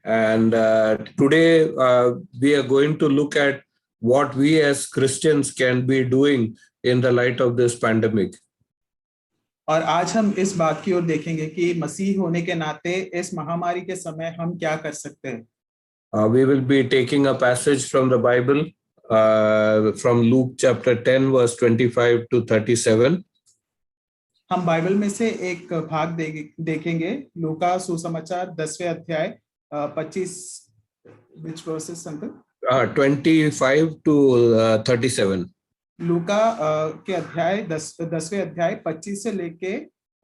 And today we are going to look at what we as Christians can be doing in the light of this pandemic. और आज हम इस बात की ओर देखेंगे कि मसीह होने के नाते इस महामारी के समय हम क्या कर सकते हैं. We will be taking a passage from the Bible from Luke chapter 10 verse 25 to 37. हम बाइबल में से एक भाग देखेंगे. लूका सुसमाचार 10वें अध्याय 25 which verses uncle? 25 to 37. लूका के अध्याय 10वें अध्याय 25 से लेके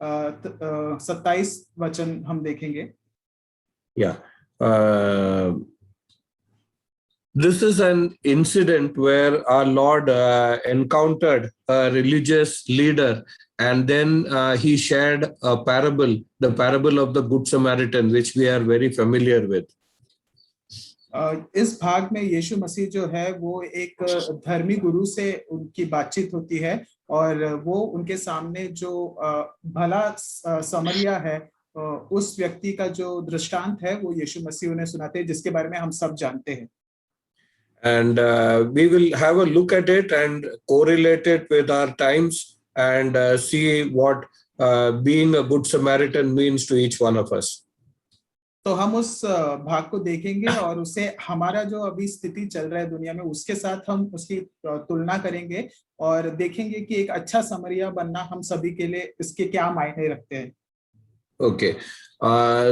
27 वचन हम देखेंगे. Yeah. This is an incident where our Lord encountered a religious leader, and then he shared a parable, the parable of the Good Samaritan, which we are very familiar with. इस भाग में यीशु मसीह जो है वो एक धर्मी गुरु से उनकी बातचीत होती है, और वो उनके सामने जो भला समरिया है उस व्यक्ति का जो दृष्टांत है वो यीशु मसीह उन्हें सुनाते हैं, जिसके बारे में हम सब जानते हैं. And we will have a look at it and correlate it with our times and see what being a good Samaritan means to each one of us. तो हम उस भाग को देखेंगे और उसे हमारा जो अभी स्थिति चल रहा है दुनिया में उसके साथ हम उसकी तुलना करेंगे और देखेंगे कि एक अच्छा समरिया बनना हम सभी के लिए इसके क्या मायने रखते हैं. Okay.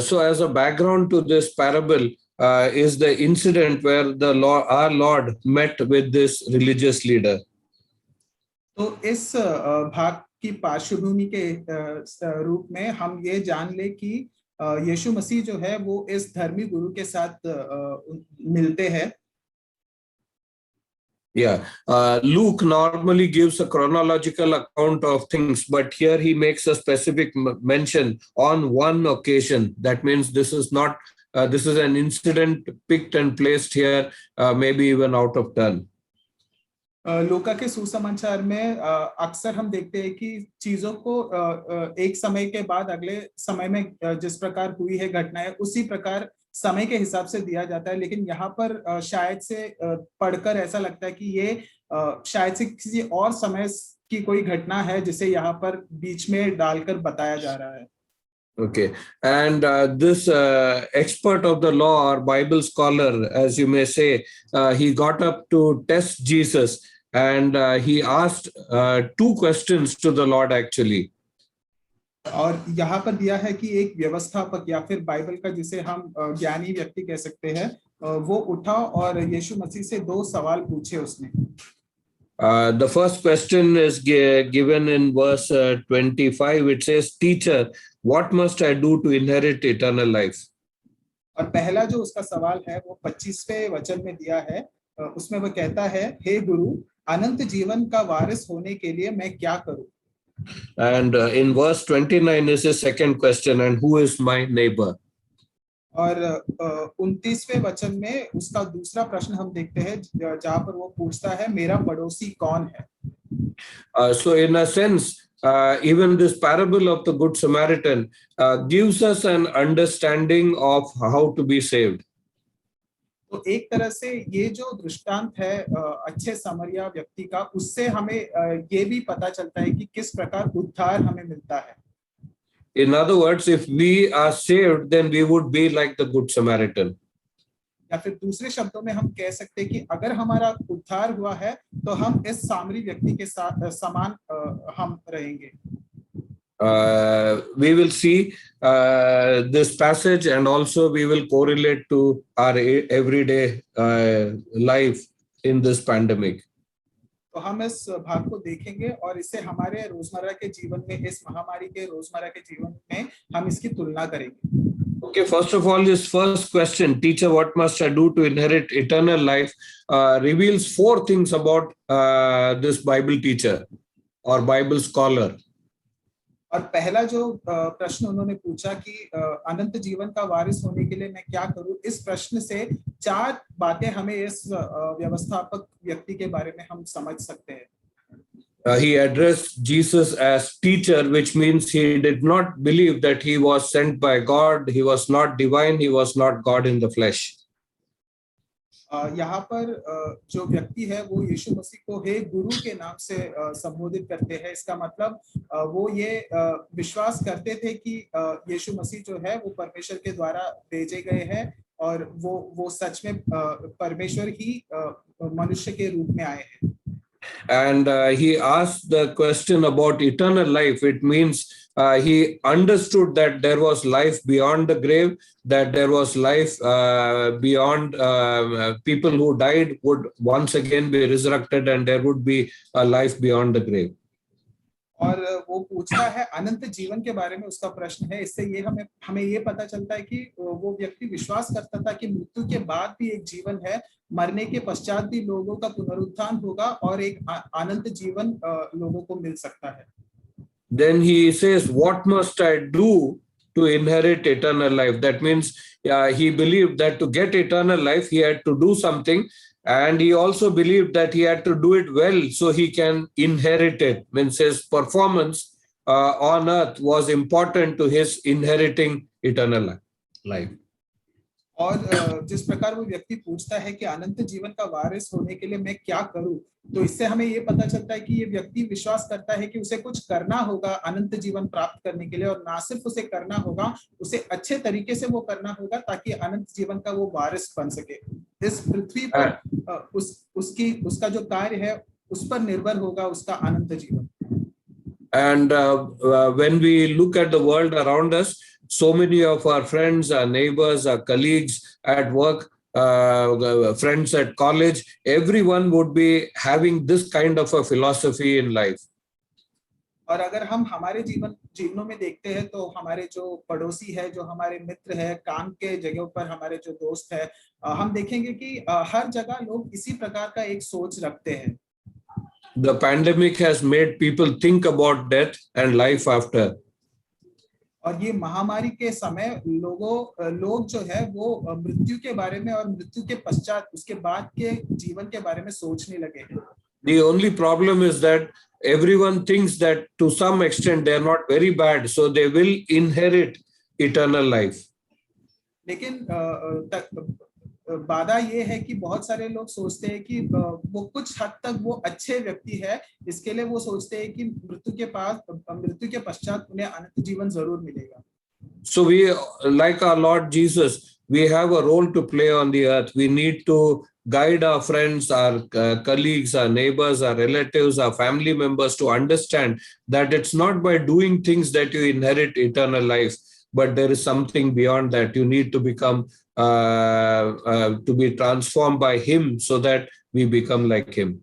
So as a background to this parable is the incident where the Lord, our Lord met with this religious leader. तो इस भाग की पार्श्वभूमि के रूप में हम ये जान ले कि यीशु मसीह जो है वो इस धर्मी गुरु के साथ मिलते हैं. Yeah, Luke normally gives a chronological account of things, but here he makes a specific mention on one occasion. That means this is not, this is an incident picked and placed here, maybe even out of turn. लूका के सुसमाचार में अक्सर हम देखते हैं कि चीजों को एक समय के बाद अगले समय में जिस प्रकार हुई है घटनाएं उसी प्रकार समय के हिसाब से दिया जाता है, लेकिन यहाँ पर शायद से पढ़कर ऐसा लगता है कि ये शायद से किसी और समय की कोई घटना है जिसे यहाँ पर बीच में डालकर बताया जा रहा है. Okay, and this expert of the law or Bible scholar, as you may say, he got up to test Jesus, and he asked two questions to the Lord actually. और यहाँ पर दिया है कि एक व्यवस्थापक या फिर बाइबल का जिसे हम ज्ञानी व्यक्ति कह सकते हैं वो उठा और यीशु मसीह से दो सवाल पूछे उसने. The first question is given in verse 25. It says, "Teacher, what must I do to inherit eternal life?" और पहला जो उसका सवाल है वो 25वें वचन में दिया है. उसमें वो कहता है, हे गुरु, अनंत जीवन का वारिस होने के लिए मैं क्या करूं? And in verse 29 is his second question, and who is my neighbor? और 29वें वचन में उसका दूसरा प्रश्न हम देखते हैं जहां पर वो पूछता है मेरा पड़ोसी कौन है. So in a sense, even this parable of the Good Samaritan gives us an understanding of how to be saved. तो एक तरह से ये जो दृष्टांत है अच्छे समरिया व्यक्ति का, उससे हमें ये भी पता चलता है कि किस प्रकार उद्धार हमें मिलता है. In other words, if we are saved, then we would be like the Good Samaritan. या फिर दूसरे शब्दों में हम कह सकते हैं कि अगर हमारा उद्धार हुआ है तो हम इस सामरी व्यक्ति के साथ समान हम रहेंगे. We will see this passage, and also we will correlate to our everyday life in this pandemic. तो हम इस भाग को देखेंगे और इसे हमारे रोजमर्रा के जीवन में, इस महामारी के रोजमर्रा के जीवन में हम इसकी तुलना करेंगे. Okay, first of all, this first question, teacher, what must I do to inherit eternal life, reveals four things about this Bible teacher or Bible scholar. और पहला जो प्रश्न उन्होंने पूछा कि अनंत जीवन का वारिस होने के लिए मैं क्या करूं, इस प्रश्न से 4 बातें हमें इस व्यवस्थापक व्यक्ति के बारे में हम समझ सकते हैं। He addressed Jesus as teacher, which means he did not believe that he was sent by God. He was not divine. He was not God in the flesh. यहाँ पर जो व्यक्ति है वो यीशु मसीह को हे गुरु के नाम से संबोधित करते हैं। इसका मतलब वो ये विश्वास करते थे कि यीशु मसीह जो है वो परमेश्वर के द्वारा भेजे गए हैं और वो सच में परमेश्वर ही मनुष्य के रूप में आए हैं। And he asked the question about eternal life. It means he understood that there was life beyond the grave, that there was life beyond people who died would once again be resurrected, and there would be a life beyond the grave. और वो पूछता है अनंत जीवन के बारे में, उसका प्रश्न है। इससे ये हमें ये पता चलता है कि वो व्यक्ति विश्वास करता था कि मृत्यु के बाद भी एक जीवन है, मरने के पश्चात भी लोगों का पुनरुत्थान होगा और एक अनंत जीवन लोगों को मिल सकता है। Then he says, what must I do to inherit eternal life? That means he believed that to get eternal life, he had to do something. And he also believed that he had to do it well so he can inherit it. Means his performance on earth was important to his inheriting eternal life. और जिस प्रकार वो व्यक्ति पूछता है कि अनंत जीवन का वारिस होने के लिए मैं क्या करूं, तो इससे हमें ये पता चलता है कि ये व्यक्ति विश्वास करता है कि उसे कुछ करना होगा अनंत जीवन प्राप्त करने के लिए, और ना सिर्फ उसे करना होगा, उसे अच्छे तरीके से वो करना होगा ताकि अनंत जीवन का वो वारिस बन सके। इस पृथ्वी पर उसका जो कार्य है उस पर निर्भर होगा उसका अनंत जीवन। And when we look at the world around us, so many of our friends, our neighbors, our colleagues at work, friends at college, everyone would be having this kind of a philosophy in life. और अगर हम हमारे जीवनों में देखते हैं तो हमारे जो पड़ोसी है, जो हमारे मित्र है, काम के जगहों पर हमारे जो दोस्त है, हम देखेंगे कि हर जगह लोग इसी प्रकार का एक सोच रखते हैं। The pandemic has made people think about death and life after. और ये महामारी के समय लोग जो है वो मृत्यु के बारे में और मृत्यु के पश्चात उसके बाद के जीवन के बारे में सोचने लगे हैं। The only problem is that everyone thinks that to some extent they are not very bad, so they will inherit eternal life. लेकिन बाधा ये है कि बहुत सारे लोग सोचते हैं कि वो कुछ हद तक वो अच्छे व्यक्ति है, इसके लिए वो सोचते हैं कि मृत्यु के पश्चात उन्हें अनंत जीवन जरूर मिलेगा। So we, like our Lord Jesus, we have a role to play on the earth. We need to guide our friends, our colleagues, our neighbors, our relatives, our family members to understand that it's not by doing things that you inherit eternal life, but there is something beyond that. You need to become to be transformed by him so that we become like him.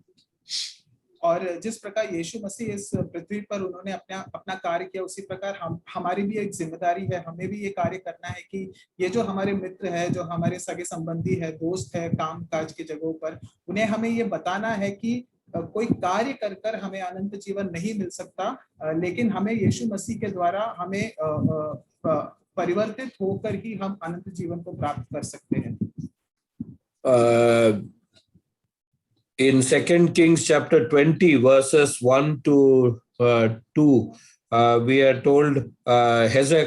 और जिस प्रकार यीशु मसीह इस पृथ्वी पर उन्होंने अपना कार्य किया, उसी प्रकार हमारी भी एक जिम्मेदारी है, हमें भी ये कार्य करना है कि ये जो हमारे मित्र है, जो हमारे सगे संबंधी है, दोस्त है, काम काज की जगहों पर, उन्हें हमें ये बताना है कि कोई कार्य कर हमें अनंत जीवन नहीं मिल सकता, लेकिन हमें यीशु मसीह के द्वारा हमें परिवर्तित होकर ही हम अनंत जीवन को प्राप्त कर सकते हैं। In 2 Kings chapter 20 verses 1 to 2, we are told,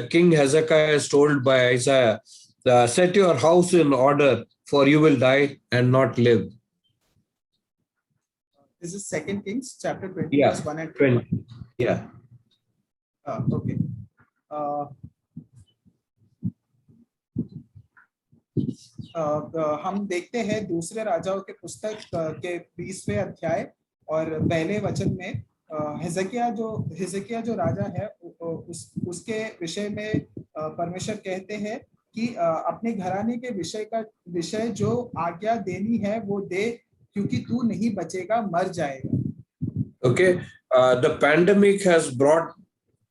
King Hezekiah is told by Isaiah, set your house in order, for you will die and not live. This is 2 Kings chapter 20 verse 1 and 2. 20. Yeah. Okay. हम देखते हैं दूसरे राजाओं के पुस्तक के 20वें अध्याय और पहले वचन में हिजकिय्याह जो राजा है उसके विषय में परमेश्वर कहते हैं कि अपने घराने के विषय जो आज्ञा देनी है वो दे, क्योंकि तू नहीं बचेगा, मर जाएगा। Okay, the pandemic has brought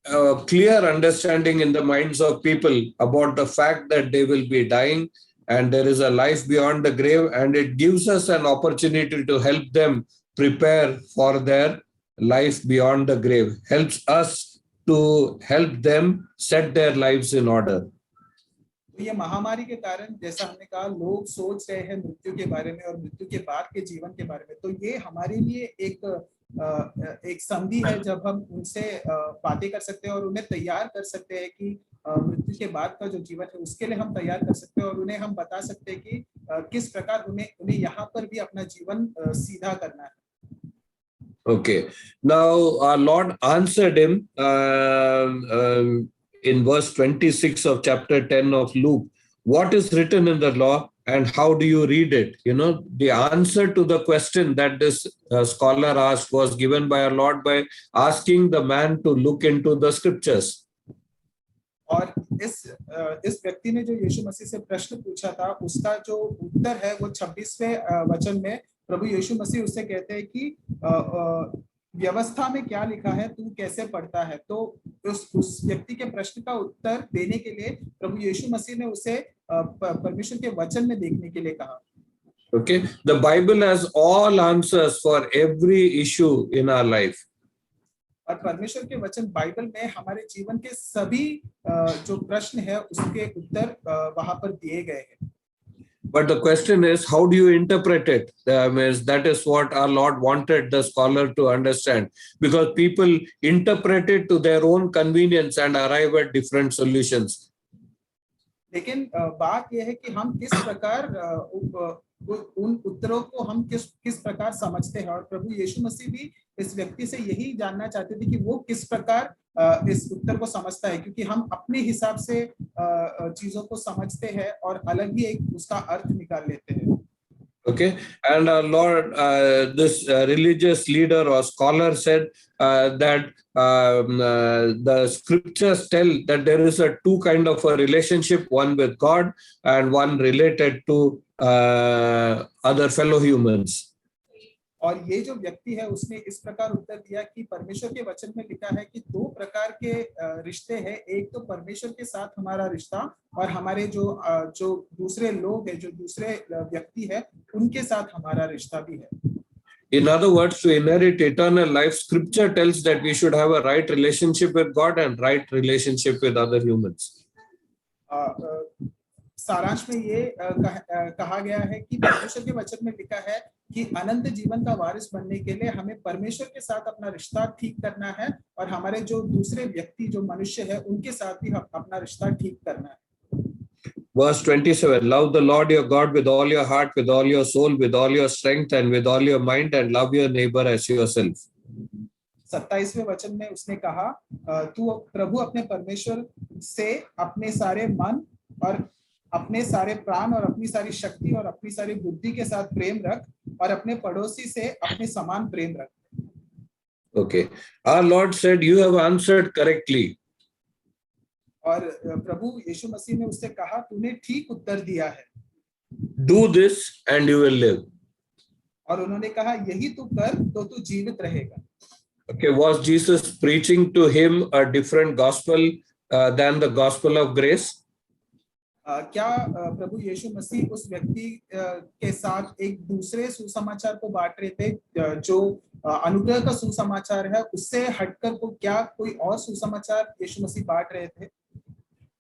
a clear understanding in the minds of people about the fact that they will be dying and there is a life beyond the grave, and it gives us an opportunity to help them prepare for their life beyond the grave, helps us to help them set their lives in order. तो ये महामारी के कारण जैसा हमने कहा लोग सोच रहे हैं मृत्यु के बारे में और मृत्यु के बाद के जीवन के बारे में, तो ये हमारे लिए एक संधि है जब हम उनसे बातें कर सकते हैं और उन्हें तैयार कर सकते हैं कि मृत्यु के बाद का जो जीवन है उसके लिए हम तैयार कर सकते हैं और उन्हें हम बता सकते हैं कि किस प्रकार उन्हें यहाँ पर भी अपना जीवन सीधा करना है. Okay. Now our Lord answered him in verse 26 of chapter 10 of Luke. What is written in the law and how do you read it? You know, the answer to the question that this scholar asked was given by our Lord by asking the man to look into the scriptures. और इस व्यक्ति ने जो यीशु मसीह से प्रश्न पूछा था उसका जो उत्तर है वो 26वें वचन में प्रभु यीशु मसीह उससे कहते हैं कि व्यवस्था में क्या लिखा है तू कैसे पढ़ता है. तो उस व्यक्ति के प्रश्न का उत्तर देने के लिए प्रभु यीशु मसीह ने उसे परमेश्वर के वचन में देखने के लिए कहा. Okay, the Bible has all answers for every issue in our life. और परमेश्वर के वचन बाइबल में हमारे जीवन के सभी जो प्रश्न है उसके उत्तर वहां पर दिए गए हैं. But the question is, how do you interpret it? That is what our Lord wanted the scholar to understand, because people interpret it to their own convenience and arrive at different solutions. लेकिन बात यह है कि हम किस प्रकार उन उत्तरों को हम किस प्रकार समझते हैं, और प्रभु यीशु मसीह भी इस व्यक्ति से यही जानना चाहते थे कि वो किस प्रकार इस उत्तर को समझता है, क्योंकि हम अपने हिसाब से चीजों को समझते हैं और अलग ही एक उसका अर्थ निकाल लेते हैं. Okay, and our Lord, this religious leader or scholar said that the scriptures tell that there is a two kind of a relationship, one with God and one related to other fellow humans. और ये जो व्यक्ति है उसने इस प्रकार उत्तर दिया कि परमेश्वर के वचन में लिखा है कि दो प्रकार के रिश्ते हैं, एक तो परमेश्वर के साथ हमारा रिश्ता और हमारे जो दूसरे लोग हैं, जो दूसरे व्यक्ति है उनके साथ हमारा रिश्ता भी है. In other words, to inherit eternal life, Scripture tells that we should have a right relationship with God and right relationship with other humans. सारांश में ये कहा गया है कि परमेश्वर के वचन में लिखा है कि अनंत जीवन का वारिस बनने के लिए हमें परमेश्वर के साथ अपना रिश्ता ठीक करना है और हमारे जो दूसरे व्यक्ति जो मनुष्य है उनके साथ भी अपना रिश्ता ठीक करना है. Verse 27, love the Lord your God with all your heart, with all your soul, with all your strength and with all your mind, and love your neighbor as yourself. 27वें वचन में उसने कहा तू प्रभु अपने परमेश्वर से अपने सारे मन और अपने सारे प्राण और अपनी सारी शक्ति और अपनी सारी बुद्धि के साथ प्रेम रख और अपने पड़ोसी से अपने समान प्रेम रख. Okay, our Lord said, you have answered correctly. और प्रभु यीशु मसीह ने उससे कहा तूने ठीक उत्तर दिया है. Do this and you will live. और उन्होंने कहा यही तू कर तो तू जीवित रहेगा. Okay, was Jesus preaching to him a different gospel than the gospel of grace? क्या प्रभु यीशु मसीह उस व्यक्ति के साथ एक दूसरे सुसमाचार को बांट रहे थे जो अनुग्रह का सुसमाचार है, उससे हटकर को क्या कोई और सुसमाचार यीशु मसीह बांट रहे थे?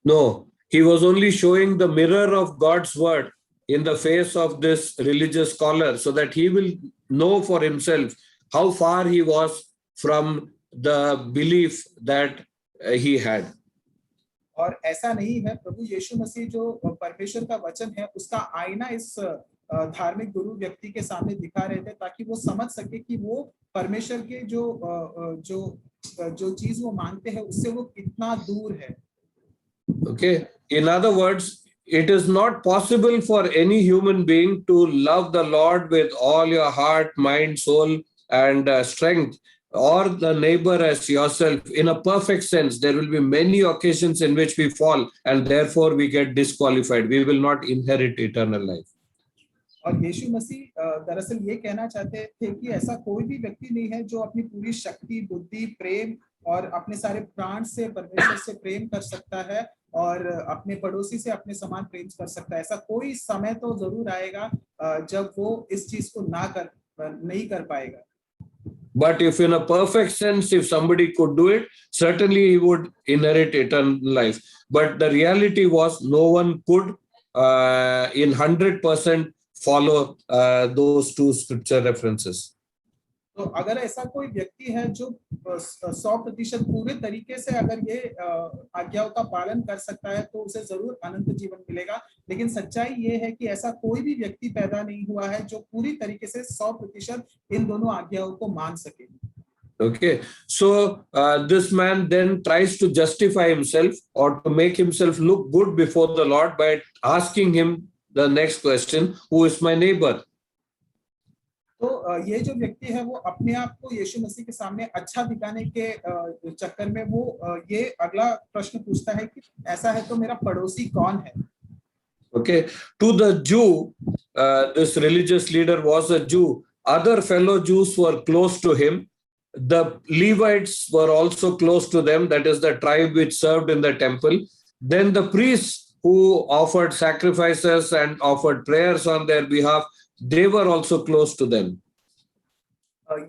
No, he was only showing the mirror of God's word in the face of this religious scholar so that he will know for himself how far he was from the belief that he had. और ऐसा नहीं है, प्रभु यीशु मसीह जो परमेश्वर का वचन है उसका आईना इस धार्मिक गुरु व्यक्ति के सामने दिखा रहे थे ताकि वो समझ सके कि वो परमेश्वर के जो चीज वो मांगते हैं उससे वो कितना दूर है. Okay, in other words, it is not possible for any human being to love the Lord with all your heart, mind, soul, and strength, or the neighbor as yourself in a perfect sense. There will be many occasions in which we fall and therefore we get disqualified. We will not inherit eternal life. और यीशु मसीह दरअसल ये कहना चाहते थे कि ऐसा कोई भी व्यक्ति नहीं है जो अपनी पूरी शक्ति, बुद्धि, प्रेम और अपने सारे प्राण से परमेश्वर से प्रेम कर सकता है और अपने पड़ोसी से अपने समान प्रेम कर सकता है. ऐसा कोई समय तो जरूर आएगा जब वो इस चीज को नहीं कर पाएगा. But if in a perfect sense, if somebody could do it, certainly he would inherit eternal life. But the reality was no one could in 100% follow those two scripture references. तो अगर ऐसा कोई व्यक्ति है जो 100% पूरे तरीके से अगर ये आज्ञाओं का पालन कर सकता है तो उसे जरूर अनंत जीवन मिलेगा, लेकिन सच्चाई ये है कि ऐसा कोई भी व्यक्ति पैदा नहीं हुआ है जो पूरी तरीके से 100% इन दोनों आज्ञाओं को मान सके. Okay, so this man then tries to justify himself or to make himself look good before the Lord by asking him the next question, who is my neighbor? तो ये जो व्यक्ति है वो अपने आप को यीशु मसीह के सामने अच्छा दिखाने के चक्कर में वो ये अगला प्रश्न पूछता है कि ऐसा है तो मेरा पड़ोसी कौन है. Okay, to the Jew, this religious leader was a Jew. Other fellow Jews were close to him. The Levites were also close to them, that is the tribe which served in the temple. Then the priests who offered sacrifices and offered prayers on their behalf, they were also close to them.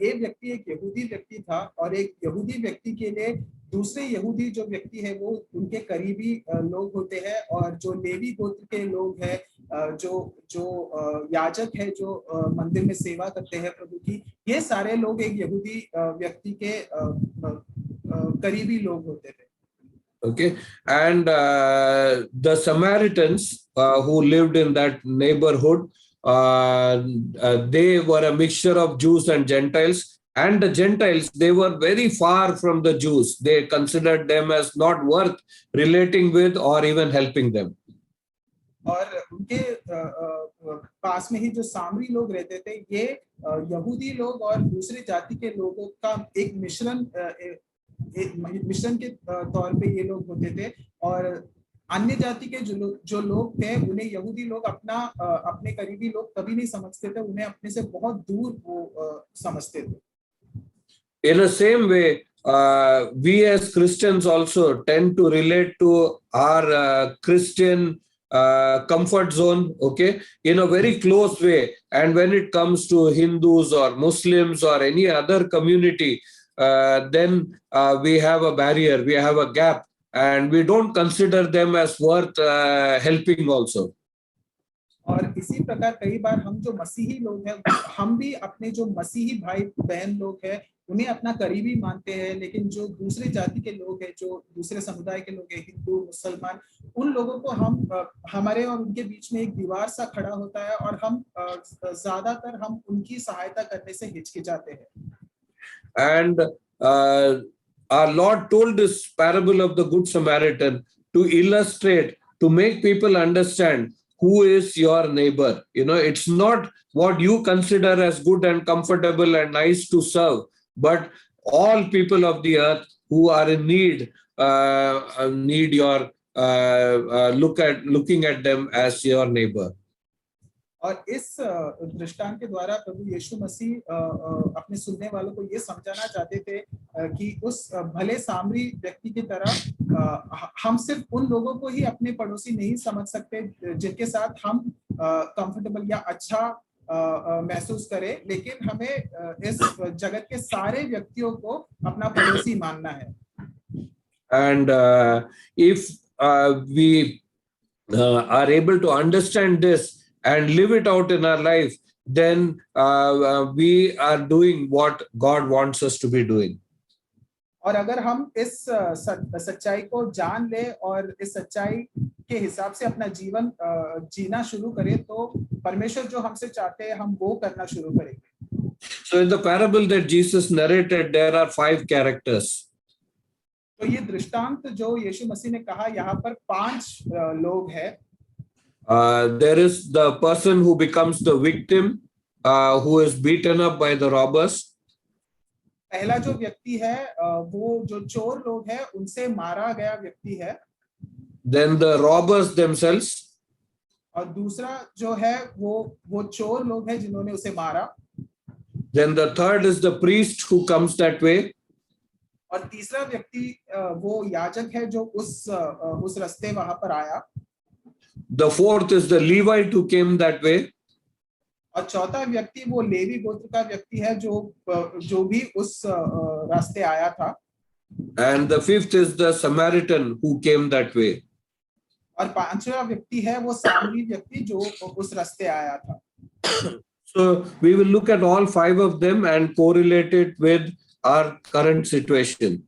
ये व्यक्ति एक यहूदी व्यक्ति था और एक यहूदी व्यक्ति के लिए दूसरे यहूदी जो व्यक्ति है वो उनके करीबी लोग होते हैं, और जो लेवी गोत्र के लोग हैं जो जो याजक है जो मंदिर में सेवा करते हैं प्रभु की, ये सारे लोग एक यहूदी व्यक्ति के करीबी लोग होते थे. Okay, and the Samaritans who lived in that neighborhood, they were a mixture of Jews and Gentiles. And the Gentiles, they were very far from the Jews. They considered them as not worth relating with or even helping them. और उनके पास में ही जो सामरी लोग रहते थे, ये यहूदी लोग और दूसरे जाति के लोगों का एक मिश्रण के तौर पे ये लोग होते थे, और अन्य जाति के जो लोग थे उन्हें यहूदी लोग अपने करीबी लोग कभी नहीं समझते थे, उन्हें अपने से बहुत दूर वो समझते थे. In the same way, we as Christians also tend to relate to our Christian comfort zone, okay, in a very close way. And when it comes to Hindus or Muslims or any other community, then we have a barrier, we have a gap, and we don't consider them as worth helping also. और इसी प्रकार कई बार हम जो मसीही लोग हैं, हम भी अपने जो मसीही भाई बहन लोग हैं उन्हें अपना करीबी मानते हैं, लेकिन जो दूसरे जाति के लोग हैं, जो दूसरे समुदाय के लोग हैं, हिंदू मुसलमान, उन लोगों को हम हमारे और उनके बीच में एक दीवार सा खड़ा होता है और हम ज्यादातर हम उनकी सहायता करने से हिचकिचाते हैं. And our Lord told this parable of the Good Samaritan to illustrate, to make people understand who is your neighbor. You know, it's not what you consider as good and comfortable and nice to serve, but all people of the earth who are in need need your looking at them as your neighbor. और इस दृष्टांत के द्वारा प्रभु यीशु मसीह अपने सुनने वालों को ये समझाना चाहते थे कि उस भले सामरी व्यक्ति की तरह हम सिर्फ उन लोगों को ही अपने पड़ोसी नहीं समझ सकते जिनके साथ हम कंफर्टेबल या अच्छा महसूस करें, लेकिन हमें इस जगत के सारे व्यक्तियों को अपना पड़ोसी मानना है. And if we are able to understand this and live it out in our life, then we are doing what God wants us to be doing. और अगर हम इस सच्चाई को जान ले और इस सच्चाई के हिसाब से अपना जीवन जीना शुरू करें, तो परमेश्वर जो हमसे चाहते हैं हम वो करना शुरू करेंगे. So in the parable that Jesus narrated, there are 5 characters. तो ये दृष्टांत जो यीशु मसीह ने कहा, यहाँ पर 5 लोग हैं. There is the person who becomes the victim, who is beaten up by the robbers. पहला जो व्यक्ति है वो जो चोर लोग हैं उनसे मारा गया व्यक्ति है. Then the robbers themselves. और दूसरा जो है वो चोर लोग हैं जिन्होंने उसे मारा. Then the third is the priest who comes that way. और तीसरा व्यक्ति वो याजक है जो उस रास्ते वहां पर आया. The fourth is the Levite who came that way. और चौथा व्यक्ति वो लेवी गोत्र का व्यक्ति है जो भी उस रास्ते आया था। And the fifth is the Samaritan who came that way. और पांचवा व्यक्ति है वो सामरी व्यक्ति जो उस रास्ते आया था। So we will look at all five of them and correlate it with our current situation.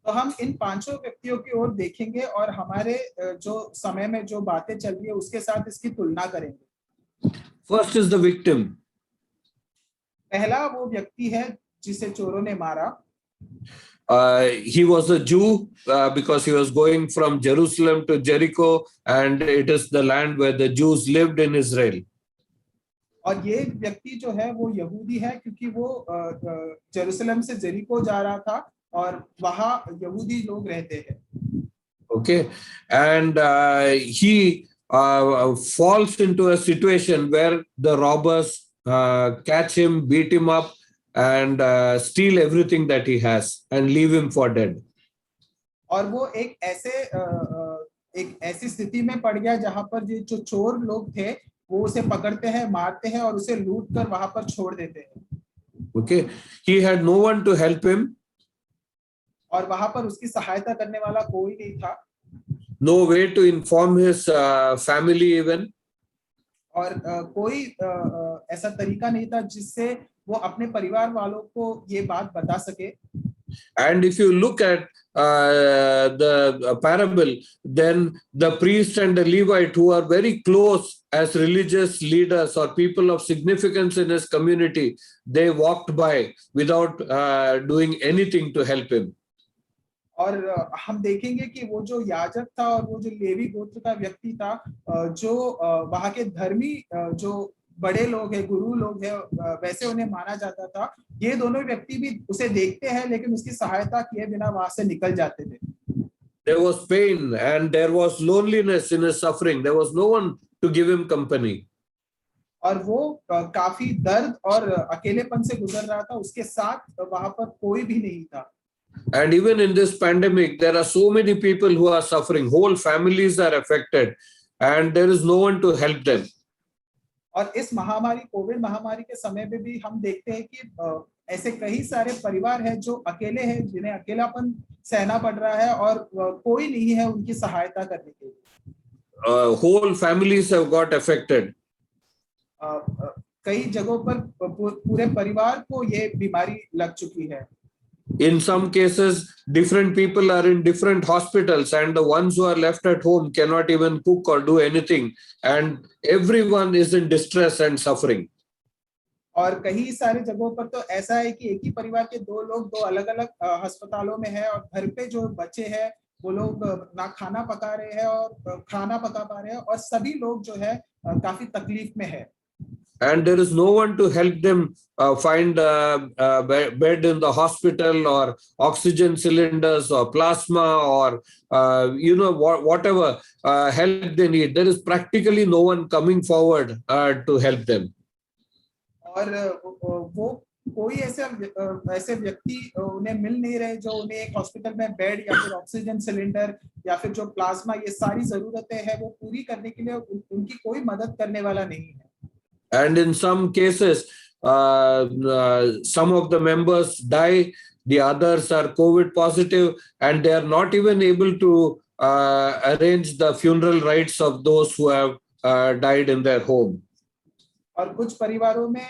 तो हम इन पांचों व्यक्तियों की ओर देखेंगे और हमारे जो समय में जो बातें चल रही है उसके साथ इसकी तुलना करेंगे। First is the victim. पहला वो व्यक्ति है जिसे चोरों ने मारा। He was a Jew because he was going from Jerusalem to Jericho, and it is the land where the Jews lived in Israel. और ये व्यक्ति जो है वो यहूदी है क्योंकि वो जेरूसलम से जेरिको जा रहा था और वहाँ यहूदी लोग रहते हैं। Okay, and he falls into a situation where the robbers catch him, beat him up, and steal everything that he has and leave him for dead. और वो एक ऐसी स्थिति में पड़ गया जहां पर ये जो चोर लोग थे वो उसे पकड़ते हैं, मारते हैं और उसे लूट कर वहां पर छोड़ देते हैं। Okay, he had no one to help him. और वहां पर उसकी सहायता करने वाला कोई नहीं था। No way to inform his family even. और कोई ऐसा तरीका नहीं था जिससे वो अपने परिवार वालों को ये बात बता सके। And if you look at the parable, then the priest and the Levite, who are very close as religious leaders or people of significance in his community, they walked by without doing anything to help him. और हम देखेंगे कि वो जो याजक था और वो जो लेवी गोत्र का व्यक्ति था, जो वहां के धर्मी जो बड़े लोग हैं, गुरु लोग हैं, वैसे उन्हें माना जाता था, ये दोनों व्यक्ति भी उसे देखते हैं लेकिन उसकी सहायता किए बिना वहां से निकल जाते थे। There was pain and there was loneliness in his suffering. There was no one to give him company. और वो काफी दर्द और अकेलेपन से गुजर रहा था, उसके साथ वहां पर कोई भी नहीं था। And even in this pandemic, there are so many people who are suffering. Whole families are affected, and there is no one to help them. और इस महामारी, कोविड महामारी के समय में भी हम देखते हैं कि ऐसे कई सारे परिवार हैं जो अकेले हैं, जिन्हें अकेलापन सहना पड़ रहा है और कोई नहीं है उनकी सहायता करने के लिए। Whole families have got affected. कई जगहों पर पूरे परिवार को ये बीमारी लग चुकी है। In some cases, different people are in different hospitals, and the ones who are left at home cannot even cook or do anything, and everyone is in distress and suffering. और कई सारे जगहों पर तो ऐसा है कि एक ही परिवार के दो लोग दो अलग-अलग अस्पतालों में हैं और घर पे जो बच्चे हैं वो लोग ना खाना पका रहे हैं और खाना पका पा रहे हैं और सभी लोग जो है काफी तकलीफ में है। And there is no one to help them find bed in the hospital or oxygen cylinders or plasma or whatever help they need. There is practically no one coming forward to help them. और वो कोई ऐसे व्यक्ति उन्हें मिल नहीं रहे जो उन्हें एक हॉस्पिटल में बेड या फिर ऑक्सीजन सिलेंडर या फिर जो प्लाज्मा, ये सारी जरूरतें हैं वो पूरी करने के लिए उनकी कोई मदद करने वाला नहीं है। And in some cases, some of the members die, the others are COVID positive, and they are not even able to arrange the funeral rites of those who have died in their home. और कुछ परिवारों में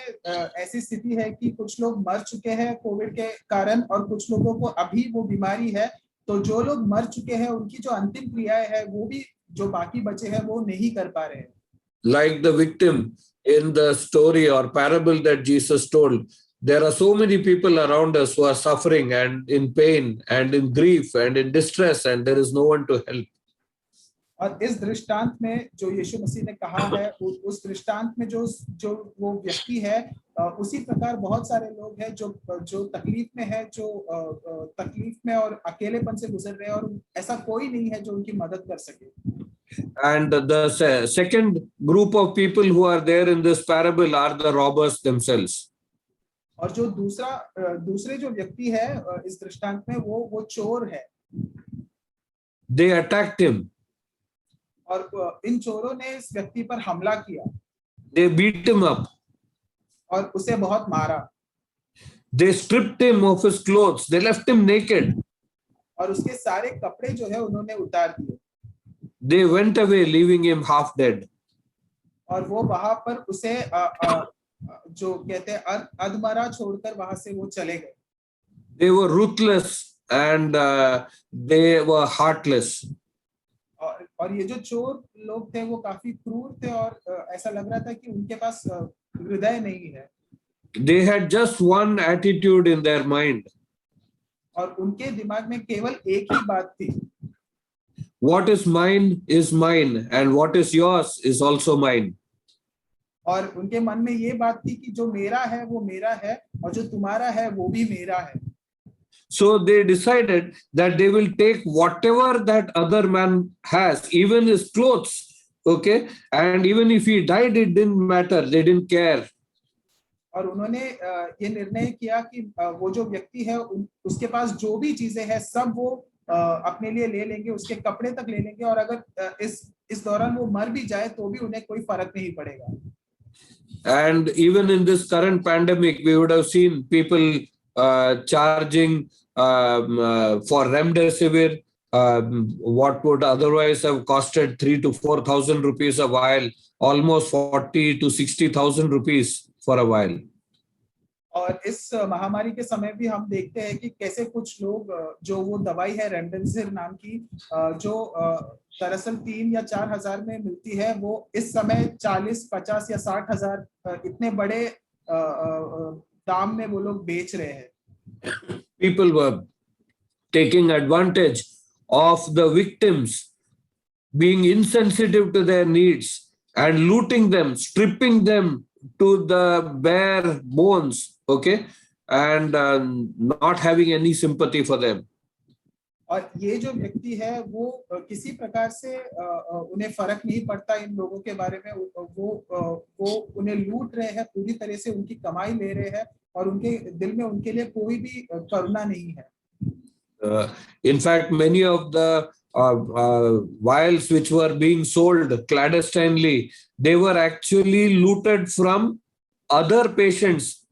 ऐसी स्थिति है कि कुछ लोग मर चुके हैं कोविड के कारण और कुछ लोगों को अभी वो बीमारी है, तो जो लोग मर चुके हैं उनकी जो अंतिम क्रियाएं है वो भी जो बाकी बचे हैं वो नहीं कर पा रहे हैं। Like the victim in the story or parable that Jesus told, there are so many people around us who are suffering and in pain and in grief and in distress, and there is no one to help. और इस दृष्टांत में जो यीशु मसीह ने कहा है, उस दृष्टांत में जो वो व्यक्ति है, उसी प्रकार बहुत सारे लोग हैं जो तकलीफ में है, जो तकलीफ में और अकेलेपन से गुजर रहे हैं और ऐसा कोई नहीं है जो उनकी मदद कर सके। And the second group of people who are there in this parable are the robbers themselves. और जो दूसरे जो व्यक्ति है इस दृष्टांत में वो चोर है। They attacked him. और इन चोरों ने इस व्यक्ति पर हमला किया। They beat him up. और उसे बहुत मारा They stripped him of his clothes. They left him naked. और उसके सारे कपड़े जो है उन्होंने उतार दिए They went away, leaving him half dead. और वो वहां पर उसे जो कहते हैं अधमरा छोड़कर वहां से वो चले गए They were ruthless and they were heartless. और ये जो चोर लोग थे वो काफी क्रूर थे और ऐसा लग रहा था कि उनके पास हृदय नहीं है They had just one attitude in their mind. और उनके दिमाग में केवल एक ही बात थी What is mine, and what is yours is also mine. और उनके मन में ये बात थी कि जो मेरा है वो मेरा है और जो तुम्हारा है वो भी मेरा है So they decided that they will take whatever that other man has, even his clothes, okay? And even if he died, it didn't matter. They didn't care. और उन्होंने ये निर्णय किया कि वो जो व्यक्ति है उसके पास जो भी चीजें हैं सब वो अपने लिए ले लेंगे उसके कपड़े तक ले लेंगे और अगर इस दौरान वो मर भी जाए तो भी उन्हें कोई फर्क नहीं पड़ेगा And even in this current pandemic, we would have seen people charging for remdesivir, what would otherwise have costed 3,000 to 4,000 rupees a vial, almost 40,000 to 60,000 rupees for a vial. और इस महामारी के समय भी हम देखते हैं कि कैसे कुछ लोग जो वो दवाई है रेमडेसिविर नाम की जो दरअसल 3 या 4 हजार में मिलती है वो इस समय 40, 50 या 60 हजार इतने बड़े दाम में वो लोग बेच रहे हैं People were taking advantage of the victims, being insensitive to their needs and looting them, stripping them to the bare bones, okay, and not having any sympathy for them. और ये जो व्यक्ति है वो किसी प्रकार से उन्हें फर्क नहीं पड़ता इन लोगों के बारे में वो उन्हें लूट रहे हैं पूरी तरह से उनकी कमाई ले रहे हैं और उनके दिल में उनके लिए कोई भी करुणा नहीं है In fact, many of the vials which were being sold clandestinely, they were actually looted from other patients,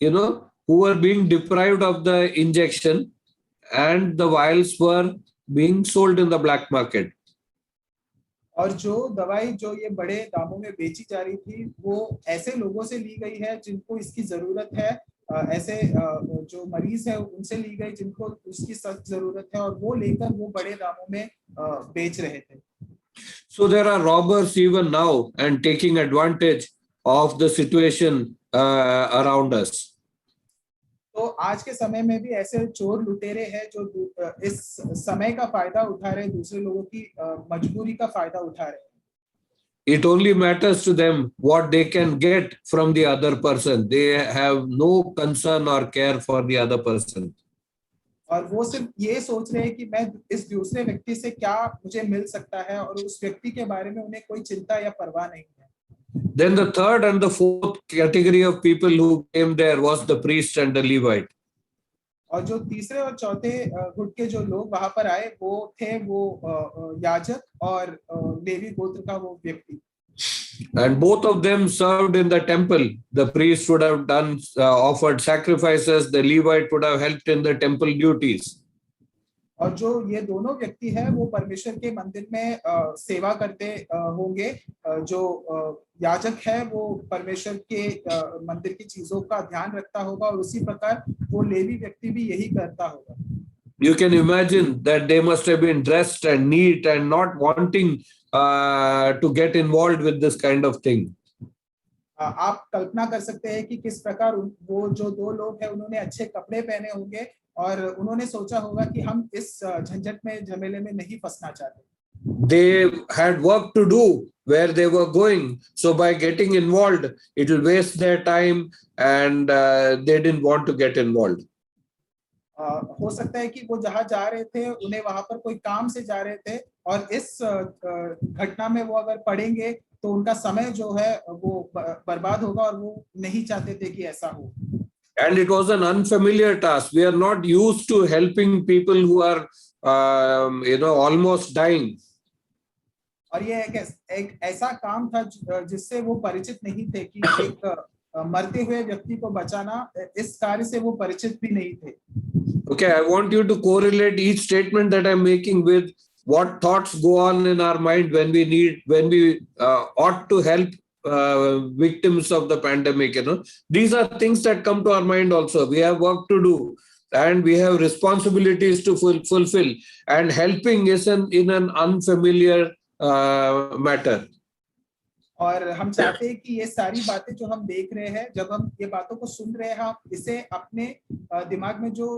who were being deprived of the injection, and the vials were being sold in the black market. और जो दवाई जो ये बड़े दामों में बेची जा रही थी वो ऐसे लोगों से ली गई है जिनको इसकी जरूरत है ऐसे जो मरीज है उनसे ली गई जिनको उसकी सख्त जरूरत है और वो लेकर वो बड़े दामों में बेच रहे थे So there are robbers even now and taking advantage of the situation around us. तो आज के समय में भी ऐसे चोर लुटेरे हैं जो इस समय का फायदा उठा रहे दूसरे लोगों की मजबूरी का फायदा उठा रहे हैं It only matters to them what they can get from the other person. They have no concern or care for the other person. और वो सिर्फ ये सोच रहे हैं कि मैं इस दूसरे व्यक्ति से क्या मुझे मिल सकता है और उस व्यक्ति के बारे में उन्हें कोई चिंता या परवाह नहीं है Then the third and the fourth category of people who came there was the priest and the Levite. और जो तीसरे और चौथे गुट के जो लोग वहां पर आए वो थे वो याजक और लेवी गोत्र का वो व्यक्ति And both of them served in the temple. The priest would have offered sacrifices. The Levite would have helped in the temple duties. और जो ये दोनों व्यक्ति है वो परमेश्वर के मंदिर में सेवा करते होंगे जो याजक है वो परमेश्वर के मंदिर की चीजों का ध्यान रखता होगा और उसी प्रकार वो लेवी व्यक्ति भी यही करता होगा You can imagine that they must have been dressed and neat and not wanting to get involved with this kind of thing. आप कल्पना कर सकते हैं कि किस प्रकार वो जो दो लोग हैं उन्होंने अच्छे कपड़े पहने होंगे और उन्होंने सोचा होगा कि हम इस झंझट में झमेले में नहीं फंसना चाहते They had work to do where they were going, so by getting involved it will waste their time and they didn't want to get involved. हो सकता है कि वो जहां जा रहे थे उन्हें वहां पर कोई काम से जा रहे थे और इस घटना में वो अगर पड़ेंगे तो उनका समय जो है वो बर्बाद होगा और वो नहीं चाहते थे कि ऐसा हो And it was an unfamiliar task. We are not used to helping people who are almost dying. और ये एक ऐसा काम था जिससे वो परिचित नहीं थे कि एक मरते हुए व्यक्ति को बचाना, इस कार्य से वो परिचित भी नहीं थे। Okay, I want you to correlate each statement that I'm making with what thoughts go on in our mind when we ought to help victims of the pandemic. These are things that come to our mind also. We have work to do and we have responsibilities to fulfill, and helping is in an unfamiliar matter. और हम चाहते हैं कि ये सारी बातें जो हम देख रहे हैं, जब हम ये बातों को सुन रहे हैं, हम इसे अपने दिमाग में जो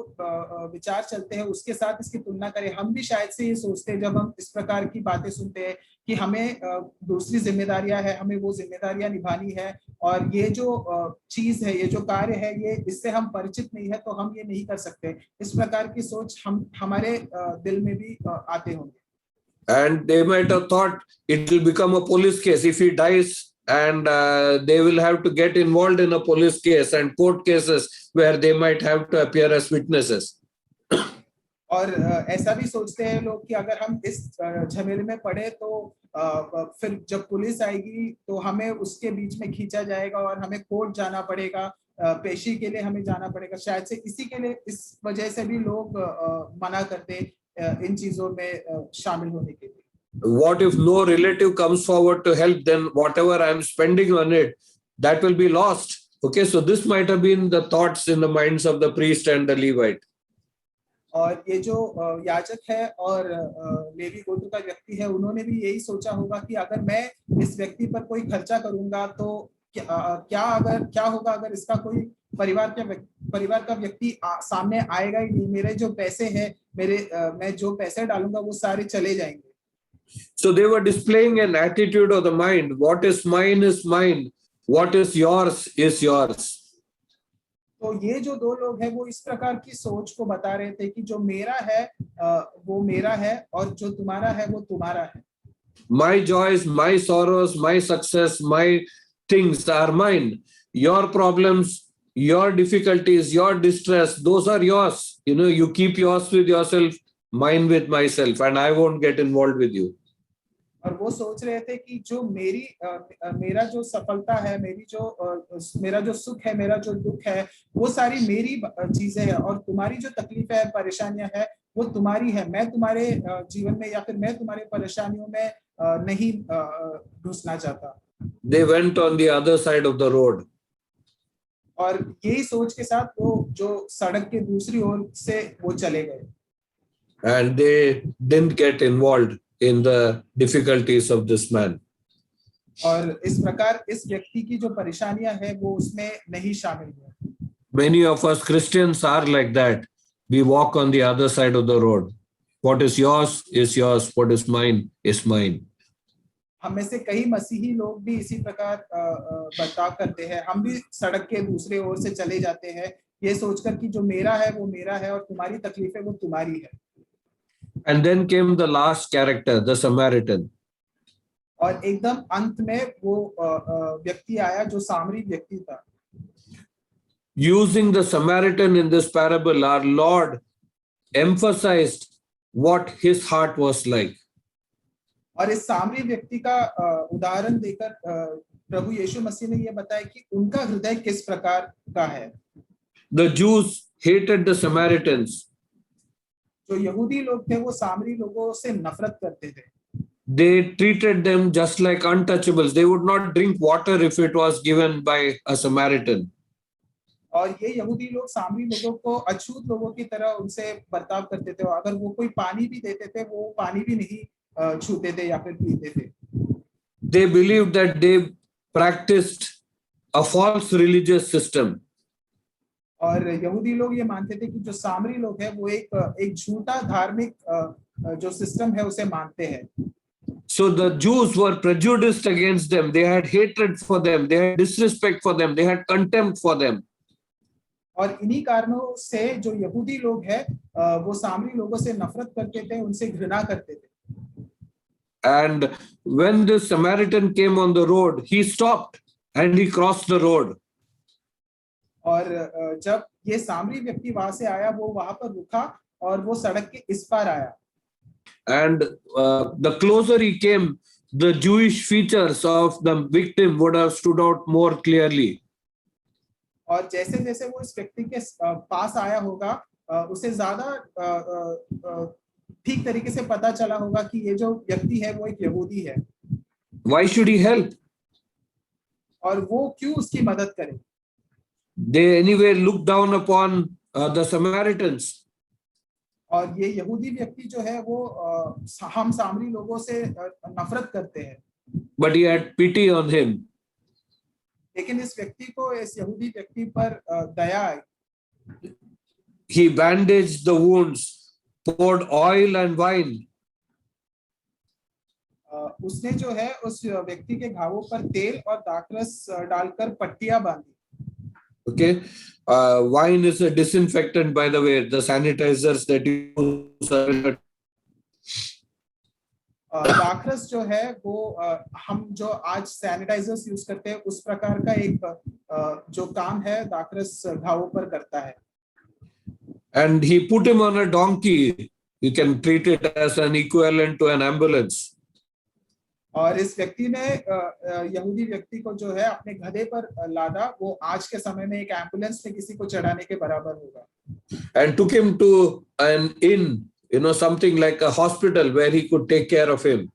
विचार चलते हैं उसके साथ इसकी तुलना करें। हम भी शायद से ये सोचते हैं जब हम इस प्रकार की बातें सुनते हैं कि हमें दूसरी जिम्मेदारियां है, हमें वो जिम्मेदारियां निभानी है, और ये जो चीज है, ये जो कार्य है, ये इससे हम परिचित नहीं है तो हम ये नहीं कर सकते। इस प्रकार की सोच हमारे दिल में भी आते होंगे। And they might have thought it will become a police case if he dies, and they will have to get involved in a police case and court cases where they might have to appear as witnesses. और ऐसा भी सोचते हैं लोग कि अगर हम इस झमेले में पड़े तो फिर जब पुलिस आएगी तो हमें उसके बीच में खींचा जाएगा और हमें कोर्ट जाना पड़ेगा, पेशी के लिए हमें जाना पड़ेगा। शायद से इसी के लिए, इस वजह से भी लोग मना करते इन चीजों में शामिल होने के लिए। What if no relative comes forward to help? Then whatever I am spending on it, that will be lost. Okay, so this might have been the thoughts in the minds of the priest and the Levite. और ये जो याजक है और levy गोत्र का व्यक्ति है, उन्होंने भी यही सोचा होगा कि अगर मैं इस व्यक्ति पर कोई खर्चा करूंगा तो क्या होगा अगर इसका कोई परिवार का व्यक्ति सामने आएगा ही नहीं। मेरे जो पैसे हैं, मैं जो पैसे डालूंगा वो सारे चले जाएंगे। So they were displaying an attitude of the mind. What is mine is mine. What is yours is yours. तो ये जो दो लोग हैं वो इस प्रकार की सोच को बता रहे थे कि जो मेरा है वो मेरा है और जो तुम्हारा है वो तुम्हारा है। My joys, my sorrows, my success, my things are mine. Your problems, your difficulties, your distress, those are yours. You keep yours with yourself, mine with myself, and I won't get involved with you. और वो सोच रहे थे कि जो मेरा जो सफलता है, मेरा जो सुख है, मेरा जो दुख है, वो सारी मेरी चीजें हैं, और तुम्हारी जो तकलीफें है, परेशानियां है, वो तुम्हारी है। मैं तुम्हारे जीवन में या फिर मैं तुम्हारे परेशानियों में नहीं घुसना चाहता। They went on the other side of the road. और यही सोच के साथ वो जो सड़क के दूसरी ओर से वो चले गए। And they didn't get involved in the difficulties of this man. और इस प्रकार इस व्यक्ति की जो परेशानियां हैं वो उसमें नहीं शामिल हुए। Many of us Christians are like that. We walk on the other side of the road. What is yours is yours. What is mine is mine. हम में से कई मसीही लोग भी इसी प्रकार बर्ताव करते हैं। हम भी सड़क के दूसरे ओर से चले जाते हैं ये सोचकर कि जो मेरा है वो मेरा है और तुम्हारी तकलीफ है वो तुम्हारी है। And then came the last character, the Samaritan. और एकदम अंत में वो व्यक्ति आया जो सामरी व्यक्ति था। Using the Samaritan in this parable, our Lord emphasized what his heart was like. और इस सामरी व्यक्ति का उदाहरण देकर प्रभु यीशु मसीह ने ये बताया कि उनका हृदय किस प्रकार का है। The Jews hated the Samaritans. जो यहूदी लोग थे वो सामरी लोगों से नफरत करते थे। They treated them just like untouchables. They would not drink water if it was given by a Samaritan. और ये यहूदी लोग सामरी लोगों को अछूत लोगों की तरह उनसे बर्ताव करते थे। अगर वो कोई पानी भी देते थे वो पानी भी नहीं छूते थे या फिर पीते थे। They believed that they practiced a false religious system. और यहूदी लोग ये मानते थे कि जो सामरी लोग हैं वो एक झूठा धार्मिक जो सिस्टम है उसे मानते हैं। So the Jews were prejudiced against them. They had hatred for them. They had disrespect for them. They had contempt for them. और इन्हीं कारणों से जो यहूदी लोग हैं वो सामरी लोगों से नफरत करते थे, उनसे घृणा करते थे। And when the Samaritan came on the road, he stopped and he crossed the road. और जब ये सामरी व्यक्ति वहां से आया वो वहां पर रुका और वो सड़क के इस पार आया। And the closer he came, the Jewish features of the victim would have stood out more clearly. और जैसे जैसे वो इस व्यक्ति के पास आया होगा, उसे ज्यादा ठीक तरीके से पता चला होगा कि ये जो व्यक्ति है वो एक यहूदी है, Why should he help? और वो क्यों उसकी मदद करे। They anyway look down upon the Samaritans. और ये यहूदी व्यक्ति जो है वो हम सामरी लोगों से नफरत करते हैं, But he had pity on him. लेकिन इस व्यक्ति को, इस यहूदी व्यक्ति पर दया आई। He bandaged the wounds, poured oil and wine. उसने जो है उस व्यक्ति के घावों पर तेल और दाखरस डालकर पट्टियां बांधी। Okay, wine is a disinfectant, by the way. The sanitizers that you use. दाखरस जो है वो हम जो आज सैनिटाइजर्स यूज करते हैं उस प्रकार का एक जो काम है दाखरस घावों पर करता है। And he put him on a donkey. You can treat it as an equivalent to an ambulance. और इस व्यक्ति ने यहूदी व्यक्ति को जो है अपने गधे पर लादा, वो आज के समय में एक एम्बुलेंस में किसी को चढ़ाने के बराबर होगा। And took him to an inn, something like a hospital where he could take care of him.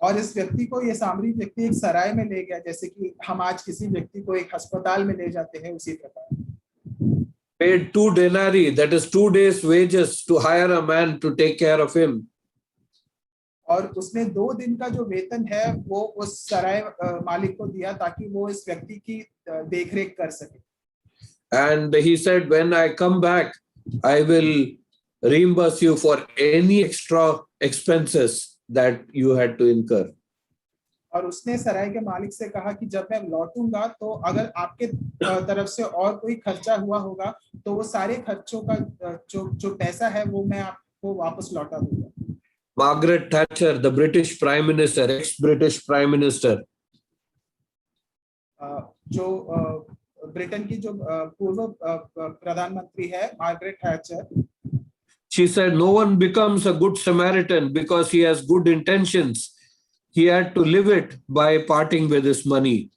और इस व्यक्ति को, ये सामरी व्यक्ति एक सराय में ले गया, जैसे कि हम आज किसी व्यक्ति को एक अस्पताल में ले जाते हैं, उसी प्रकार। Paid 2 denarii, that is 2 days' wages, to hire a man to take care of him. और उसने 2 दिन का जो वेतन है वो उस सराय मालिक को दिया ताकि वो इस व्यक्ति की देखरेख कर सके। And he said, when I come back, I will reimburse you for any extra expenses that you had to incur. और उसने सराय के मालिक से कहा कि जब मैं लौटूंगा तो अगर आपके तरफ से और कोई खर्चा हुआ होगा तो वो सारे खर्चों का जो पैसा है वो मैं आपको वापस लौटा दूंगा। Margaret Thatcher, the British Prime Minister, ex-British Prime Minister. जो ब्रिटेन की जो पूर्व प्रधानमंत्री है, Margaret Thatcher, She said, no one becomes a good Samaritan because he has good intentions. He had to live it by parting with his money.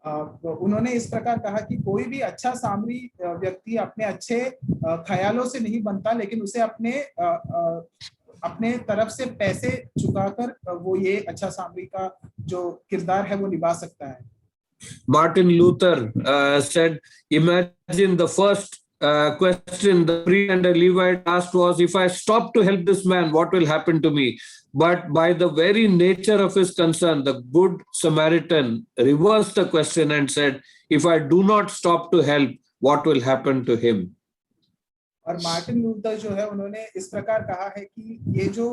उन्होंने इस प्रकार कहा कि कोई भी अच्छा सामरी व्यक्ति अपने अच्छे ख्यालों से नहीं बनता, लेकिन उसे अपने तरफ से पैसे चुकाकर वो ये अच्छा सामरी का जो किरदार है वो निभा सकता है। Martin Luther said, imagine the first question the priest and the Levite asked was, if I stop to help this man, what will happen to me? But by the very nature of his concern, the good Samaritan reversed the question and said, if I do not stop to help, what will happen to him? और Martin Luther जो है उन्होंने इस प्रकार कहा है कि ये जो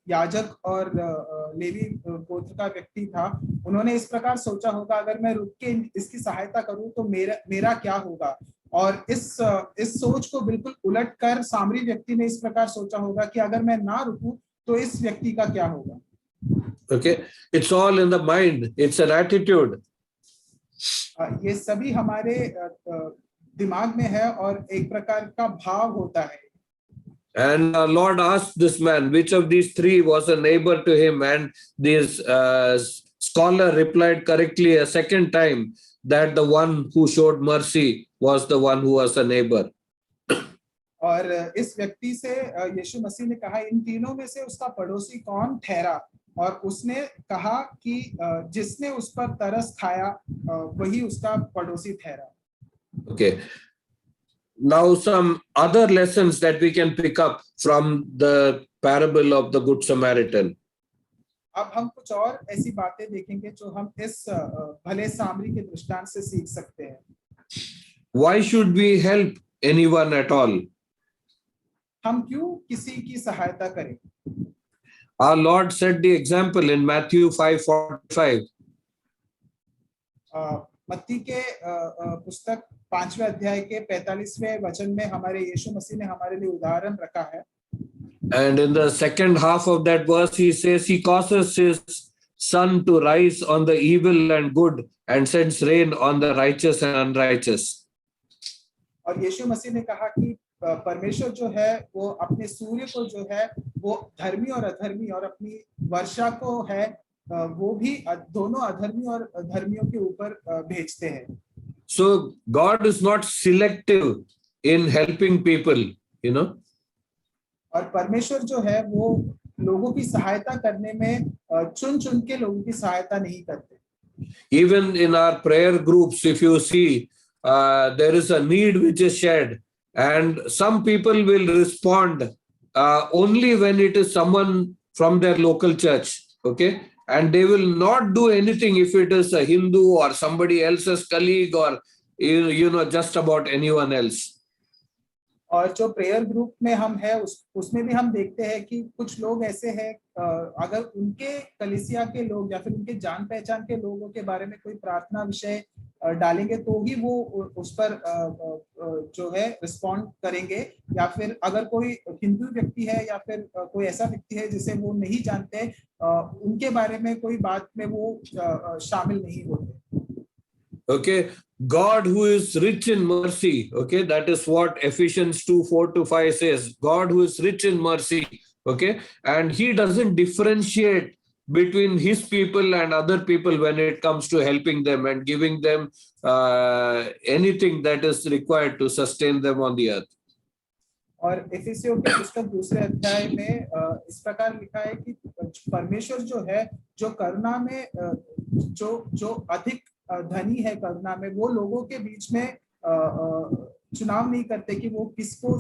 याजक और लेवी गोत्र का व्यक्ति था, उन्होंने इस प्रकार सोचा होगा, अगर मैं रुक के इसकी सहायता करूं तो मेरा क्या होगा। और इस सोच को बिल्कुल उलट कर सामरी व्यक्ति ने इस प्रकार सोचा होगा कि अगर मैं ना रुकूं तो इस व्यक्ति का क्या होगा। Okay, it's all in the mind. It's an attitude. ये सभी हमारे दिमाग में है और एक प्रकार का भाव होता है। And Lord asked this man, which of these 3 was a neighbor to him? And this scholar replied correctly a second time that the one who showed mercy was the one who was a neighbor. और इस व्यक्ति से यीशु मसीह ने कहा, इन तीनों में से उसका पड़ोसी कौन ठहरा? और उसने कहा कि जिसने उस पर तरस खाया वही उसका पड़ोसी ठहरा। Okay. Now some other lessons that we can pick up from the parable of the Good Samaritan. अब हम कुछ और ऐसी बातें देखेंगे जो हम इस भले सामरी के दृष्टांत से सीख सकते हैं। Why should we help anyone at all? हम क्यों किसी की सहायता करें? Our Lord set the example in Matthew 5:45. मत्ती के पुस्तक 5वें अध्याय के 45वें वचन में हमारे यीशु मसीह ने हमारे लिए उदाहरण रखा है। And in the second half of that verse, he says he causes his sun to rise on the evil and good and sends rain on the righteous and unrighteous. और यीशु मसीह ने कहा कि परमेश्वर जो है वो अपने सूर्य को जो है वो धर्मी और अधर्मी और अपनी वर्षा को है वो भी दोनों अधर्मी और धर्मियों के ऊपर भेजते हैं। So God is not selective in helping people, you know. और परमेश्वर जो है वो लोगों की सहायता करने में चुन चुन के लोगों की सहायता नहीं करते. Even in our prayer groups, if you see, there is a need which is shared, and some people will respond only when it is someone from their local church, okay? And they will not do anything if it is a Hindu or somebody else's colleague or, you know, just about anyone else. और जो prayer group में हम है उसमें भी हम देखते हैं कि कुछ लोग ऐसे हैं, अगर उनके कलीसिया के लोग या फिर उनके जान पहचान के लोगों के बारे में कोई प्रार्थना विषय डालेंगे तो ही वो उस पर जो है रिस्पॉन्ड करेंगे, या फिर अगर कोई हिंदू व्यक्ति है या फिर कोई ऐसा व्यक्ति है जिसे वो नहीं जानते, उनके बारे में कोई बात में वो शामिल नहीं होते. Okay, God who is rich in mercy, okay, that is what Ephesians 2:4-5 says. God who is rich in mercy, okay, and he doesn't differentiate between his people and other people when it comes to helping them and giving them anything that is required to sustain them on the earth. और एफिसियों के पुस्तक दूसरे अध्याय में इस प्रकार लिखा है कि परमेश्वर जो है, जो करुणा में जो अधिक धनी है करुणा में, वो लोगों के बीच में चुनाव नहीं करते कि वो किसको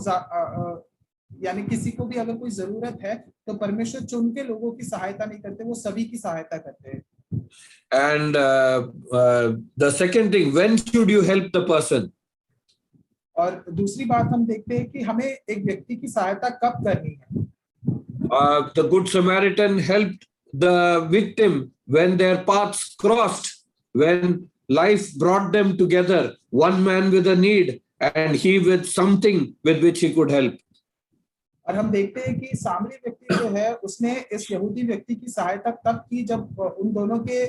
यानी किसी को भी अगर कोई जरूरत है तो परमेश्वर चुन के लोगों की सहायता नहीं करते, वो सभी की सहायता करते हैं. And the second thing, when should you help the person? और दूसरी बात हम देखते हैं कि हमें एक व्यक्ति की सहायता कब करनी है. The Good Samaritan helped the victim when their paths crossed, when life brought them together, one man with a need and he with something with which he could help. और हम देखते हैं कि सामरी व्यक्ति जो है उसने इस यहूदी व्यक्ति की सहायता तब की जब उन दोनों के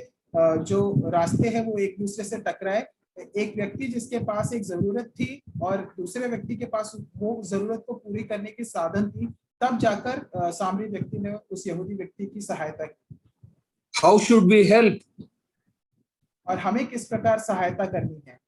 जो रास्ते हैं वो एक दूसरे से टकराए. एक व्यक्ति जिसके पास एक जरूरत थी और दूसरे व्यक्ति के पास वो जरूरत को पूरी करने की साधन थी, तब जाकर सामरी व्यक्ति ने उस यहूदी व्यक्ति की सहायता की. How should we help? और हमें किस प्रकार सहायता करनी है?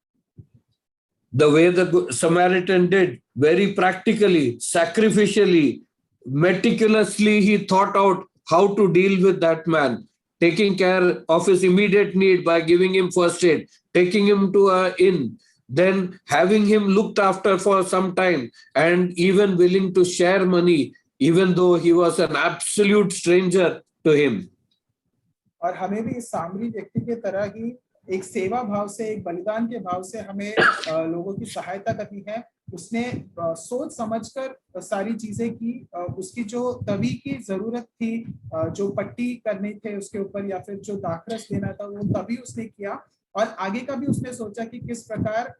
The way the Samaritan did, very practically, sacrificially, meticulously, he thought out how to deal with that man, taking care of his immediate need by giving him first aid, taking him to an inn, then having him looked after for some time, and even willing to share money, even though he was an absolute stranger to him. और हमें भी इस सामरी व्यक्ति के तरह ही एक सेवा भाव से, एक बलिदान के भाव से हमें लोगों की सहायता करनी है. उसने सोच समझकर सारी चीजें की. उसकी जो तभी की जरूरत थी, जो पट्टी करनी थे उसके ऊपर या फिर जो दाखरस देना था, वो तभी उसने किया. और आगे का भी उसने सोचा कि किस प्रकार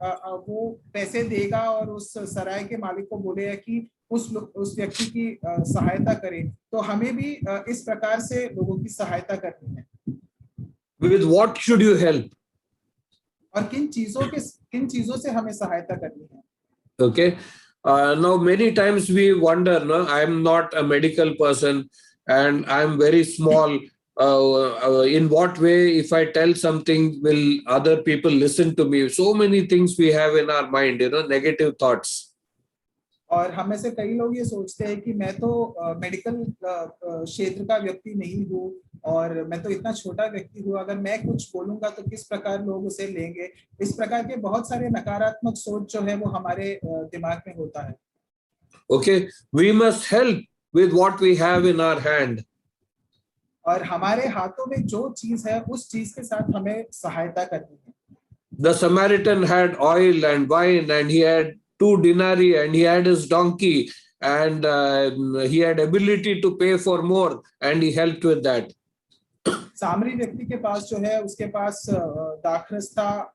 वो पैसे देगा और उस सराय के मालिक को बोलेगा कि उस व्यक्ति की सहायता करे. तो हमें भी इस प्रकार से लोगों की सहायता करनी है. With what should you help? और किन चीजों से हमें सहायता करनी है? Okay. Now many times we wonder, no, I'm not a medical person and I'm very small. In what way, if I tell something, will other people listen to me? So many things we have in our mind, you know, negative thoughts. और हम में से कई लोग ये सोचते हैं कि मैं तो मेडिकल क्षेत्र का व्यक्ति नहीं हूँ और मैं तो इतना छोटा व्यक्ति हूँ, अगर मैं कुछ बोलूंगा तो किस प्रकार लोग उसे लेंगे. इस प्रकार के बहुत सारे नकारात्मक सोच जो है वो हमारे दिमाग में होता है. Okay, we must help with what we have in our hand. और हमारे हाथों में जो चीज है उस चीज के साथ हमें सहायता करनी है. The Samaritan had oil and wine and he had 2 denarii and he had his donkey and he had ability to pay for more and he helped with that. सामरी व्यक्ति के पास जो है उसके पास दाखरस था,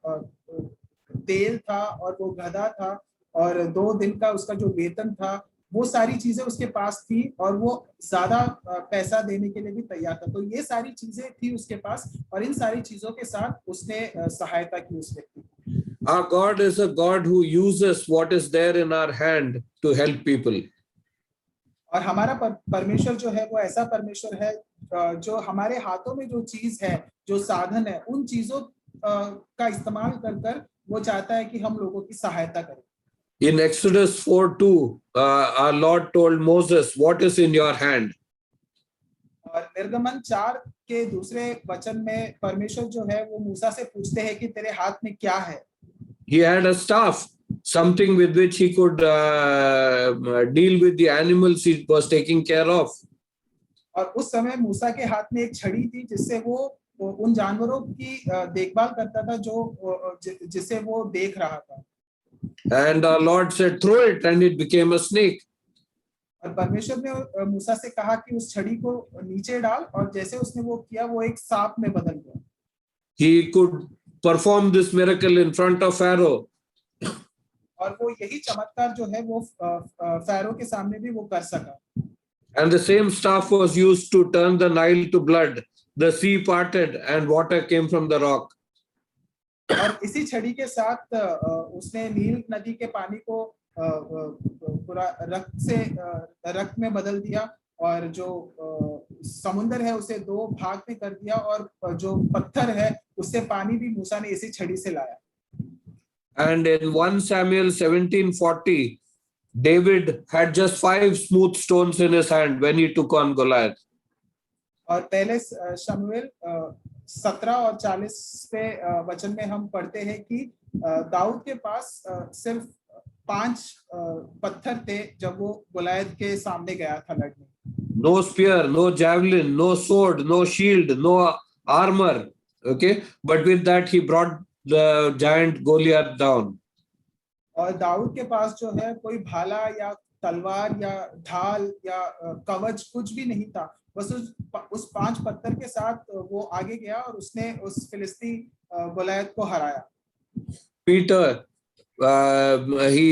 तेल था और वो गधा था और 2 दिन का उसका जो वेतन था, वो सारी चीजें उसके पास थी और वो ज्यादा पैसा देने के लिए भी तैयार था. तो ये सारी चीजें थी उसके पास और इन सारी चीजों के साथ उसने सहायता की उस व्यक्ति की. Our God is a God who uses what is there in our hand to help people. और हमारा परमेश्वर जो है वो ऐसा परमेश्वर है जो हमारे हाथों में जो चीज है, जो साधन है, उन चीजों का इस्तेमाल कर वो चाहता है कि हम लोगों की सहायता करें। In Exodus 4:2, our Lord told Moses, "What is in your hand?" और निर्गमन 4 के दूसरे वचन में परमेश्वर जो है वो मूसा से पूछते हैं कि तेरे हाथ में क्या है। He had a staff, something with which he could deal with the animals he was taking care of. और उस समय मूसा के हाथ में एक छड़ी थी जिससे वो उन जानवरों की देखभाल करता था जो जिसे वो देख रहा था। And our Lord said, "Throw it," and it became a snake. और परमेश्वर ने मूसा से कहा कि उस छड़ी को नीचे डाल, और जैसे उसने वो किया वो एक सांप में बदल गया। He could perform this miracle in front of Pharaoh. और वो यही चमत्कार जो है वो फैरो के सामने भी वो कर सका। And the same staff was used to turn the Nile to blood. The sea parted and water came from the rock. और इसी छड़ी के साथ उसने नील नदी के पानी को पूरा रक्त में बदल दिया, और जो समुद्र है उसे 2 भाग में कर दिया, और जो पत्थर है उससे पानी भी मूसा ने इसी छड़ी से लाया। And in 1 Samuel 17:40, David had just 5 smooth stones in his hand when he took on Goliath. और पहले शमूएल 17 और 40 पे वचन में हम पढ़ते हैं कि दाऊद के पास सिर्फ 5 पत्थर थे जब वो गोलायत के सामने गया था लड़ने। No spear, no javelin, no sword, no shield, no armor. Okay, but with that he brought the giant Goliath down. और दाऊद के पास जो है कोई भाला या तलवार या ढाल या कवच कुछ भी नहीं था, बस उस 5 पत्थर के साथ वो आगे गया और उसने उस फिलिस्ती गोलायत को हराया। Peter, he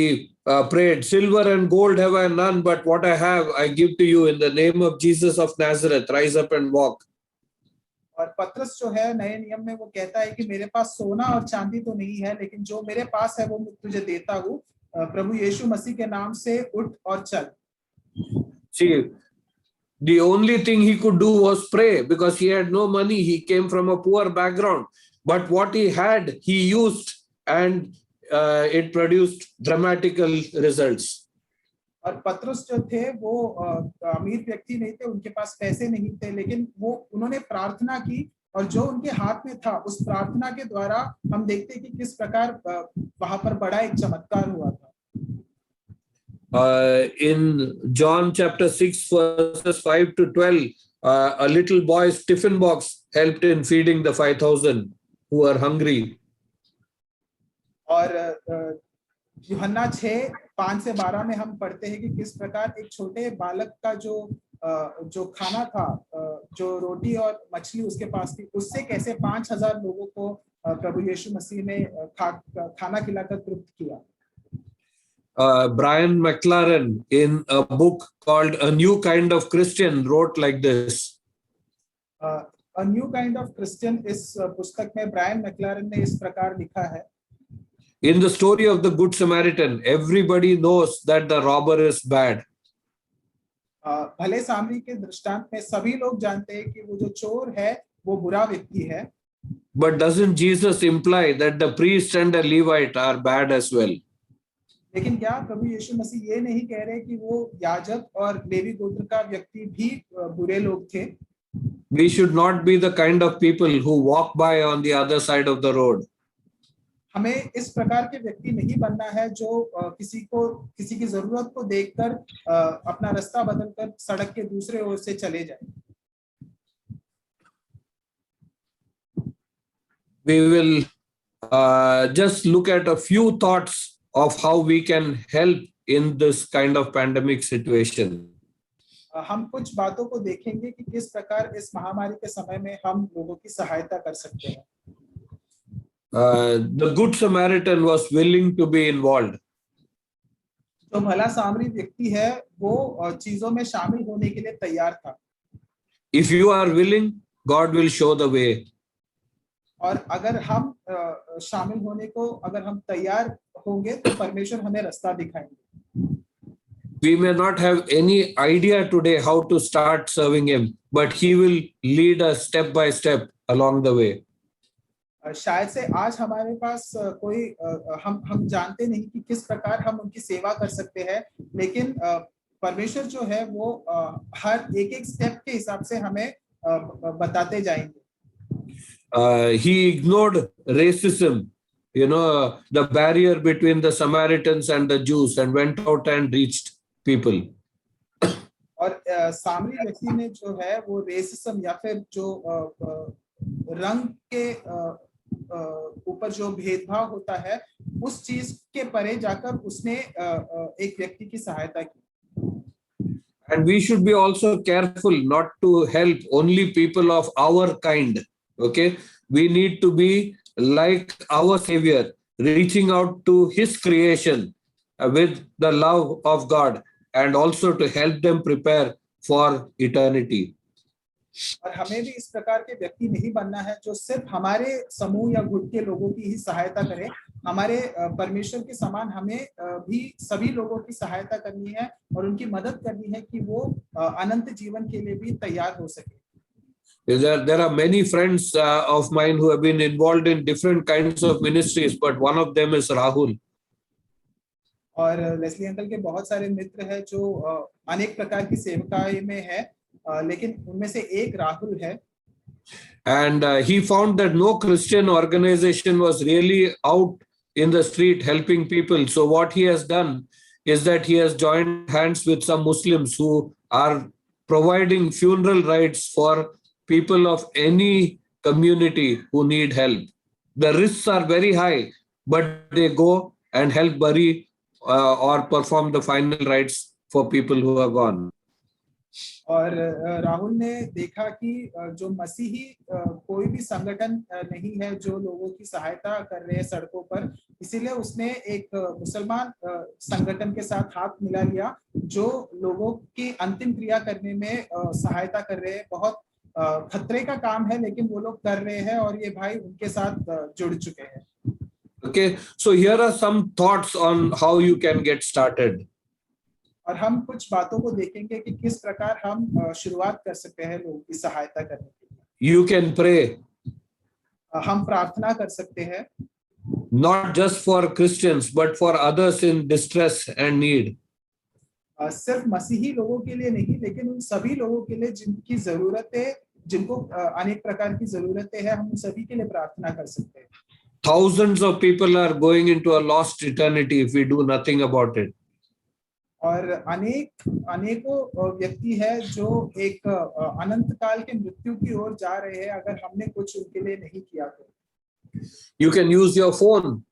prayed, "Silver and gold have I none, but what I have I give to you. In the name of Jesus of Nazareth, rise up and walk." और पत्रस जो है नए नियम में वो कहता है कि मेरे पास सोना और चांदी तो नहीं है, लेकिन जो मेरे पास है वो मैं तुझे देता हूँ, प्रभु यीशु मसीह के नाम से उठ और चल। See, the only thing he could do was pray because he had no money. He came from a poor background, but what he had, he used, and it produced dramatical results. और पत्रस जो थे वो अमीर व्यक्ति नहीं थे, उनके पास पैसे नहीं थे, लेकिन वो उन्होंने प्रार्थना की, और जो उनके हाथ में था उस प्रार्थना के द्वारा हम देखते हैं कि किस प्रकार वहां पर बड़ा एक चमत्कार हुआ था। In John chapter 6 verses 5 to 12, a little boy's tiffin box helped in feeding the 5,000 who were hungry. और यूहन्ना 6:5 से 12 में हम पढ़ते हैं कि किस प्रकार एक छोटे बालक का जो खाना था, जो रोटी और मछली उसके पास थी, उससे कैसे 5,000 लोगों को प्रभु यीशु मसीह ने खाना खिलाकर तृप्त किया। Brian McLaren, in a book called A New Kind of Christian, wrote like this. A New Kind of Christian, इस पुस्तक में ब्रायन मैक्लारन ने इस प्रकार लिखा है। In the story of the Good Samaritan, everybody knows that the robber is bad. भले सामरी के दृष्टांत में सभी लोग जानते हैं कि वो जो चोर है वो बुरा व्यक्ति है। But doesn't Jesus imply that the priest and the Levite are bad as well? लेकिन क्या प्रभु यीशु मसीह ये नहीं कह रहे कि वो याजक और लेवी गोत्र का व्यक्ति भी बुरे लोग थे? We should not be the kind of people who walk by on the other side of the road. हमें इस प्रकार के व्यक्ति नहीं बनना है जो किसी की जरूरत को देखकर अपना रास्ता बदलकर सड़क के दूसरे ओर से चले जाए। We will just look at a few thoughts of how we can help in this kind of pandemic situation. हम कुछ बातों को देखेंगे कि किस प्रकार इस महामारी के समय में हम लोगों की सहायता कर सकते हैं। The Good Samaritan was willing to be involved. जो भला सामरी व्यक्ति है वो चीजों में शामिल होने के लिए तैयार था। If you are willing, God will show the way. और अगर हम शामिल होने को अगर हम तैयार होंगे तो परमेश्वर हमें रास्ता दिखाएंगे। We may not have any idea today how to start serving him, but he will lead us step by step along the way. शायद से आज हमारे पास कोई हम जानते नहीं कि किस प्रकार हम उनकी सेवा कर सकते हैं, लेकिन परमेश्वर जो है वो हर एक एक स्टेप के हिसाब से हमें बताते जाएंगे. He ignored racism, the barrier between the Samaritans and the Jews, and went out and reached people. और सामरी व्यक्ति ने जो है वो रेसिज्म या फिर जो रंग के ऊपर जो भेदभाव होता है उस चीज के परे जाकर उसने एक व्यक्ति की सहायता की. And we should be also careful not to help only people of our kind. Okay, we need to be like our Savior, reaching out to His creation with the love of God, and also to help them prepare for eternity. और हमें भी इस प्रकार के व्यक्ति नहीं बनना है जो सिर्फ हमारे समूह या गुट के लोगों की ही सहायता करें. हमारे परमेश्वर के समान हमें भी सभी लोगों की सहायता करनी है और उनकी मदद करनी है कि वो अनंत जीवन के लिए भी तैयार हो सके. There are many friends of mine who have been involved in different kinds of ministries, but one of them is Rahul. और लेस्ली अंकल के बहुत सारे मित्र हैं जो अनेक प्रकार की सेवकाई में है, लेकिन उनमें से एक राहुल है. And he found that no Christian organization was really out in the street helping people. So what he has done is that he has joined hands with some Muslims who are providing funeral rites for people of any community who need help. The risks are very high, but they go and help bury or perform the final rites for people who are gone. और राहुल ने देखा कि जो मसीही कोई भी संगठन नहीं है जो लोगों की सहायता कर रहे हैं सड़कों पर, इसीलिए उसने एक मुसलमान संगठन के साथ हाथ मिला लिया जो लोगों की अंतिम क्रिया करने में सहायता कर रहे हैं. बहुत खतरे का काम है लेकिन वो लोग कर रहे हैं और ये भाई उनके साथ जुड़ चुके हैं. Okay, so here are some thoughts on how you can get started. और हम कुछ बातों को देखेंगे कि किस प्रकार हम शुरुआत कर सकते हैं लोगों की सहायता करने के लिए. You can pray. हम प्रार्थना कर सकते हैं. Not just for Christians, but for others in distress and need. सिर्फ मसीही लोगों के लिए नहीं, लेकिन उन सभी लोगों के लिए जिनकी जरूरतें, जिनको अनेक प्रकार की जरूरतें हैं, हम उन सभी के लिए प्रार्थना कर सकते हैं. Thousands of people are going into a lost eternity if we do nothing about it. और अनेकों व्यक्ति है जो एक अनंत काल के मृत्यु की ओर जा रहे हैं अगर हमने कुछ उनके लिए नहीं किया तो. You can use your phone.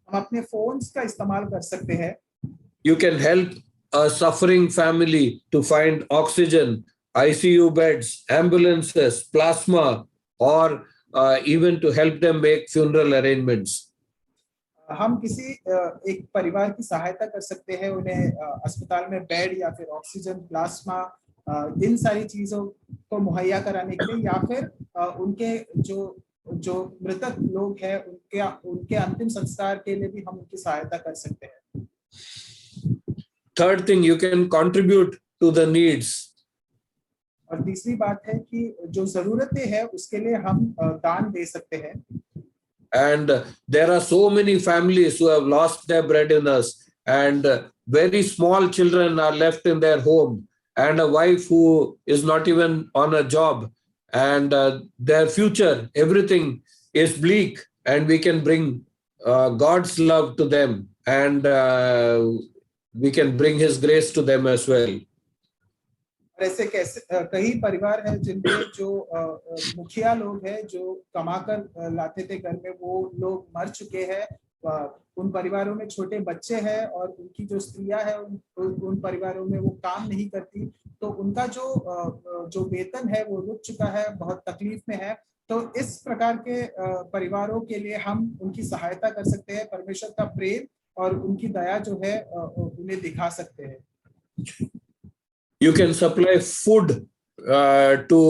हम अपने फोन्स का इस्तेमाल कर सकते हैं. You can help a suffering family to find oxygen, ICU beds, ambulances, plasma, or even to help them make funeral arrangements. हम किसी एक परिवार की सहायता कर सकते हैं, उन्हें अस्पताल में बेड या फिर ऑक्सीजन, प्लाज्मा, इन सारी चीजों को मुहैया कराने के लिए, या फिर उनके जो मृतक लोग हैं उनके अंतिम संस्कार के लिए भी हम उनकी सहायता कर सकते हैं. Third thing, you can contribute to the needs. और तीसरी बात है कि जो जरूरतें हैं उसके लिए हम दान दे सकते हैं. And there are so many families who have lost their breadwinners, and very small children are left in their home, and a wife who is not even on a job, and their future, everything is bleak, and we can bring God's love to them, and we can bring His grace to them as well. ऐसे कई परिवार हैं जिनके जो मुखिया लोग हैं जो कमाकर लाते थे घर में, वो लोग मर चुके हैं. उन परिवारों में छोटे बच्चे हैं और उनकी जो स्त्रियां हैं उन परिवारों में वो काम नहीं करती, तो उनका जो वेतन है वो रुक चुका है, बहुत तकलीफ में है. तो इस प्रकार के परिवारों के लिए हम उनकी सहायता कर सकते हैं. परमेश्वर का प्रेम और उनकी दया जो है उन्हें दिखा सकते हैं. You can supply food to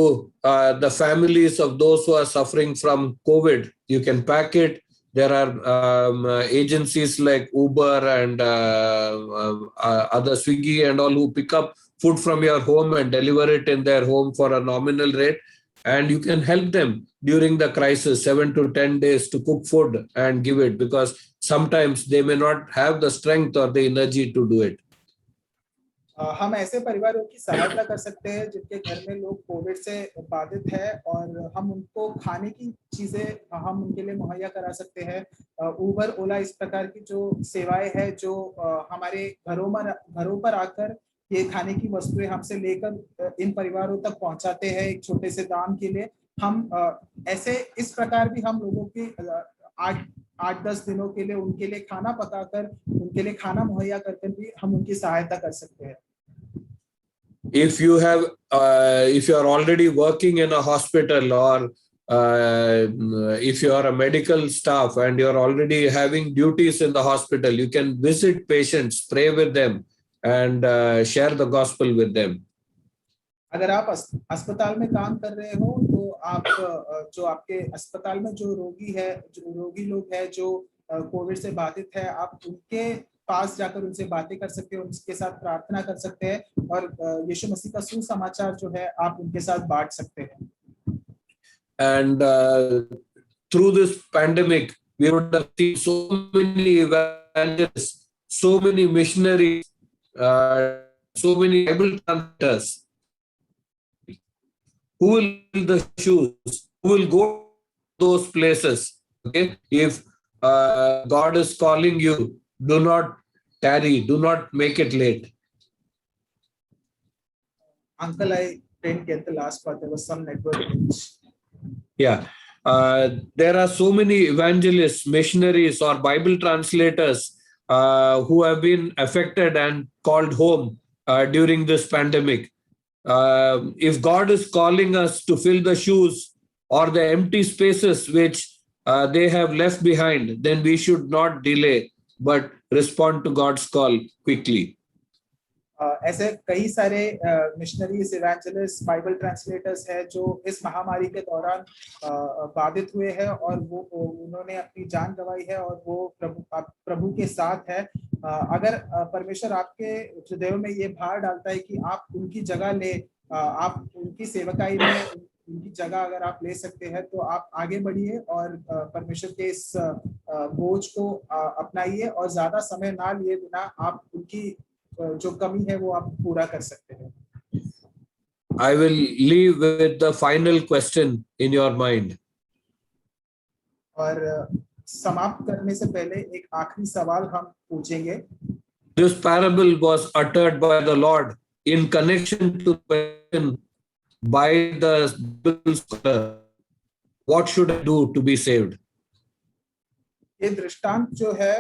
the families of those who are suffering from COVID. You can pack it. There are agencies like Uber and other Swiggy and all who pick up food from your home and deliver it in their home for a nominal rate. and you can help them during the crisis, 7 to 10 days to cook food and give it, because sometimes they may not have the strength or the energy to do it. हम ऐसे परिवारों की सहायता कर सकते हैं जिनके घर में लोग कोविड से बाधित है, और हम उनको खाने की चीजें हम उनके लिए मुहैया करा सकते हैं। उबर, ओला इस प्रकार की जो सेवाएं हैं जो हमारे घरों पर आकर ये खाने की वस्तुएं हमसे लेकर इन परिवारों तक पहुंचाते हैं एक छोटे से दाम के लिए। हम ऐसे इस प्रकार भी हम लोगों के 8-10 दिनों के लिए उनके लिए खाना पकाकर उनके लिए खाना मुहैया करके भी हम उनकी सहायता कर सकते हैं। If you are already working in a hospital, or if you are a medical staff and you are already having duties in the hospital, you can visit patients, pray with them, and share the gospel with them. अगर आप अस्पताल में काम कर रहे हो तो आप जो आपके अस्पताल में जो रोगी लोग हैं जो कोविड से बाधित है, आप उनके पास जाकर उनसे बातें कर सकते हो, उनके साथ प्रार्थना कर सकते हैं, और यीशु मसीह का सुसमाचार जो है आप उनके साथ बांट सकते हैं। And through this pandemic, we would have seen so many evangelists, so many missionaries, so many Bible translators. Who will fill the shoes? Who will go to those places? Okay, if God is calling you, do not tarry, do not make it late. Uncle, I didn't get the last part. There was some network glitch. Yeah, there are so many evangelists, missionaries, or Bible translators who have been affected and called home during this pandemic. If God is calling us to fill the shoes or the empty spaces which they have left behind, then we should not delay, but respond to God's call quickly. ऐसे कई सारे missionaries, evangelist, Bible translators हैं जो इस महामारी के दौरान बाधित हुए हैं, और वो उन्होंने अपनी जान गंवाई है, और वो प्रभु के साथ है। अगर परमेश्वर आपके हृदय में ये भार डालता है कि आप उनकी जगह ले, आप उनकी सेवकाई में उनकी जगह अगर आप ले सकते हैं, तो आप आगे बढ़िए और परमेश्वर के इस बोझ को अपनाइए, और ज्यादा समय ना लिए बिना आप उनकी जो कमी है वो आप पूरा कर सकते हैं। I will leave with the final question in your mind. और समाप्त करने से पहले एक आखिरी सवाल हम पूछेंगे। This parable was uttered by the Lord in connection to the question by the Bible scholar, what should I do to be saved? ये दृष्टांत जो है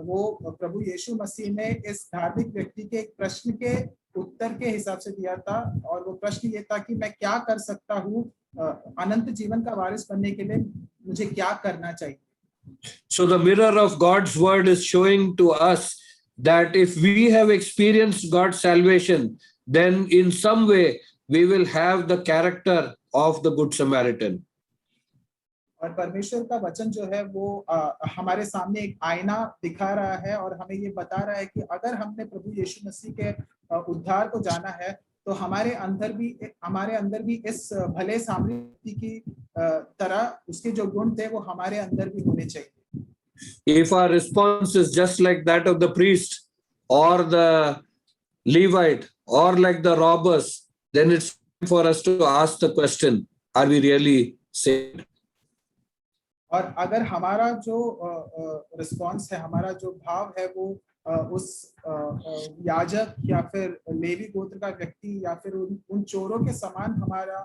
वो प्रभु यीशु मसीह ने इस धार्मिक व्यक्ति के एक प्रश्न के उत्तर के हिसाब से दिया था, और वो प्रश्न ये था कि मैं क्या कर सकता हूँ, अनंत जीवन का वारिस बनने के लिए मुझे क्या करना चाहिए। So the mirror of God's word is showing to us that if we have experienced God's salvation, then in some way we will have the character of the Good Samaritan. और परमेश्वर का वचन जो है वो हमारे सामने एक आईना दिखा रहा है, और हमें ये बता रहा है कि अगर हमने प्रभु यीशु मसीह के उद्धार को जाना है, तो हमारे अंदर भी इस भले सामर्थ्य की तरह उसके जो गुण थे वो हमारे अंदर भी होने चाहिए। If our response is just like that of the priest or the Levite or like the robbers, then it's time for us to ask the question, are we really saved? और अगर हमारा जो रिस्पॉन्स है, हमारा जो भाव है वो उस याजक या फिर लेवी गोत्र का व्यक्ति या फिर उन चोरों के समान हमारा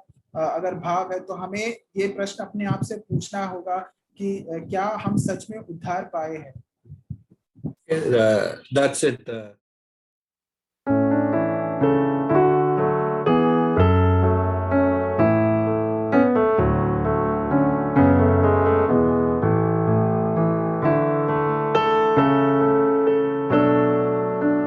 अगर भाव है, तो हमें ये प्रश्न अपने आप से पूछना होगा कि क्या हम सच में उद्धार पाए हैं। That's it.